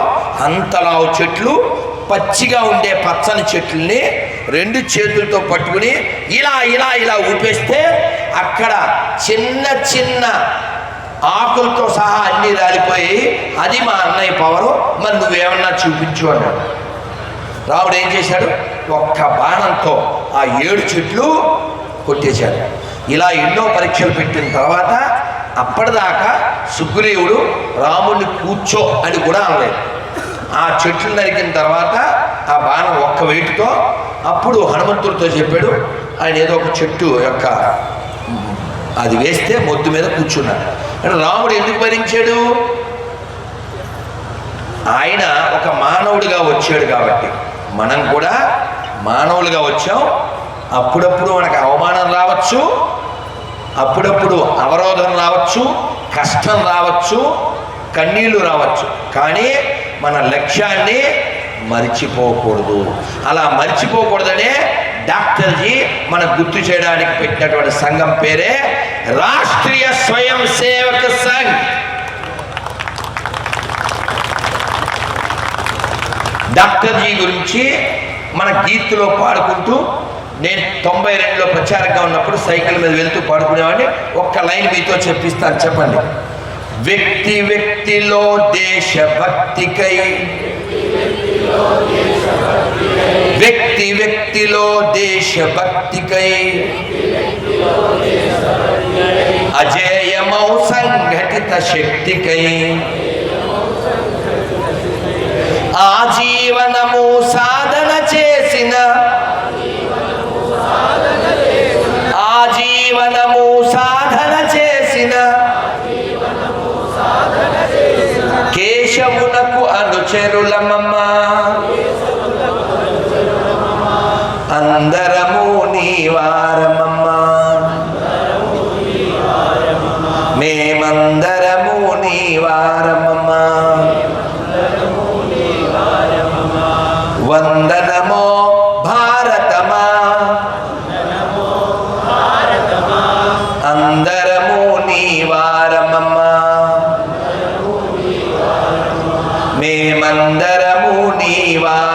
అంతలావు చెట్లు, పచ్చిగా ఉండే పచ్చని చెట్లని 2 చేతులతో పట్టుకుని ఇలా ఇలా ఇలా ఊపేస్తే అక్కడ చిన్న చిన్న ఆకులతో సహా అన్నీ రాలిపోయి, అది మా అన్నయ్య పవరు, మరి నువ్వేమన్నా చూపించు అన్నాడు. రాముడు ఏం చేశాడు? ఒక్క బాణంతో ఆ 7 చెట్లు కొట్టేశాడు. ఇలా ఎన్నో పరీక్షలు పెట్టిన తర్వాత అప్పటిదాకా సుగ్రీవుడు రాముడిని కూర్చో అని కూడా అనలేదు. ఆ చెట్లు నరికిన తర్వాత ఆ బాణం ఒక్క వేటుతో అప్పుడు హనుమంతుడితో చెప్పాడు. ఆయన ఏదో ఒక చెట్టు యొక్క అది వేస్తే మొద్దు మీద కూర్చున్నాడు. అంటే రాముడు ఎందుకు భరించాడు? ఆయన ఒక మానవుడిగా వచ్చాడు కాబట్టి. మనం కూడా మానవులుగా వచ్చాం. అప్పుడప్పుడు మనకు అవమానం రావచ్చు, అప్పుడప్పుడు అవరోధం రావచ్చు, కష్టం రావచ్చు, కన్నీళ్లు రావచ్చు, కానీ మన లక్ష్యాన్ని మర్చిపోకూడదు. అలా మర్చిపోకూడదనే డాక్టర్జీ మనకు గుర్తు చేయడానికి పెట్టినటువంటి సంఘం పేరే రాష్ట్రీయ స్వయం సేవక సంఘ్. డాక్టర్జీ గురించి మన గీత్లో పాడుకుంటూ, నేను 92లో ప్రచారంగా ఉన్నప్పుడు సైకిల్ మీద వెళ్తూ పాడుకునేవాడిని. ఒక్క లైన్ మీతో చెప్పిస్తాను, చెప్పండి. వ్యక్తి వ్యక్తిలో దేశభక్తికై, వ్యక్తి వ్యక్తిలో దేశభక్తికై, అజేయమౌ సంఘటిత శక్తికై, ఆజీవనము సాధన చేసిన, ఆజీవనము సాధన చేసిన కేశవునకు అనుచరులమమ్మ, అందరము నీవారమమ్మ, మేమందరము నీవారమమ్మ. మేమందరము నీ వారమే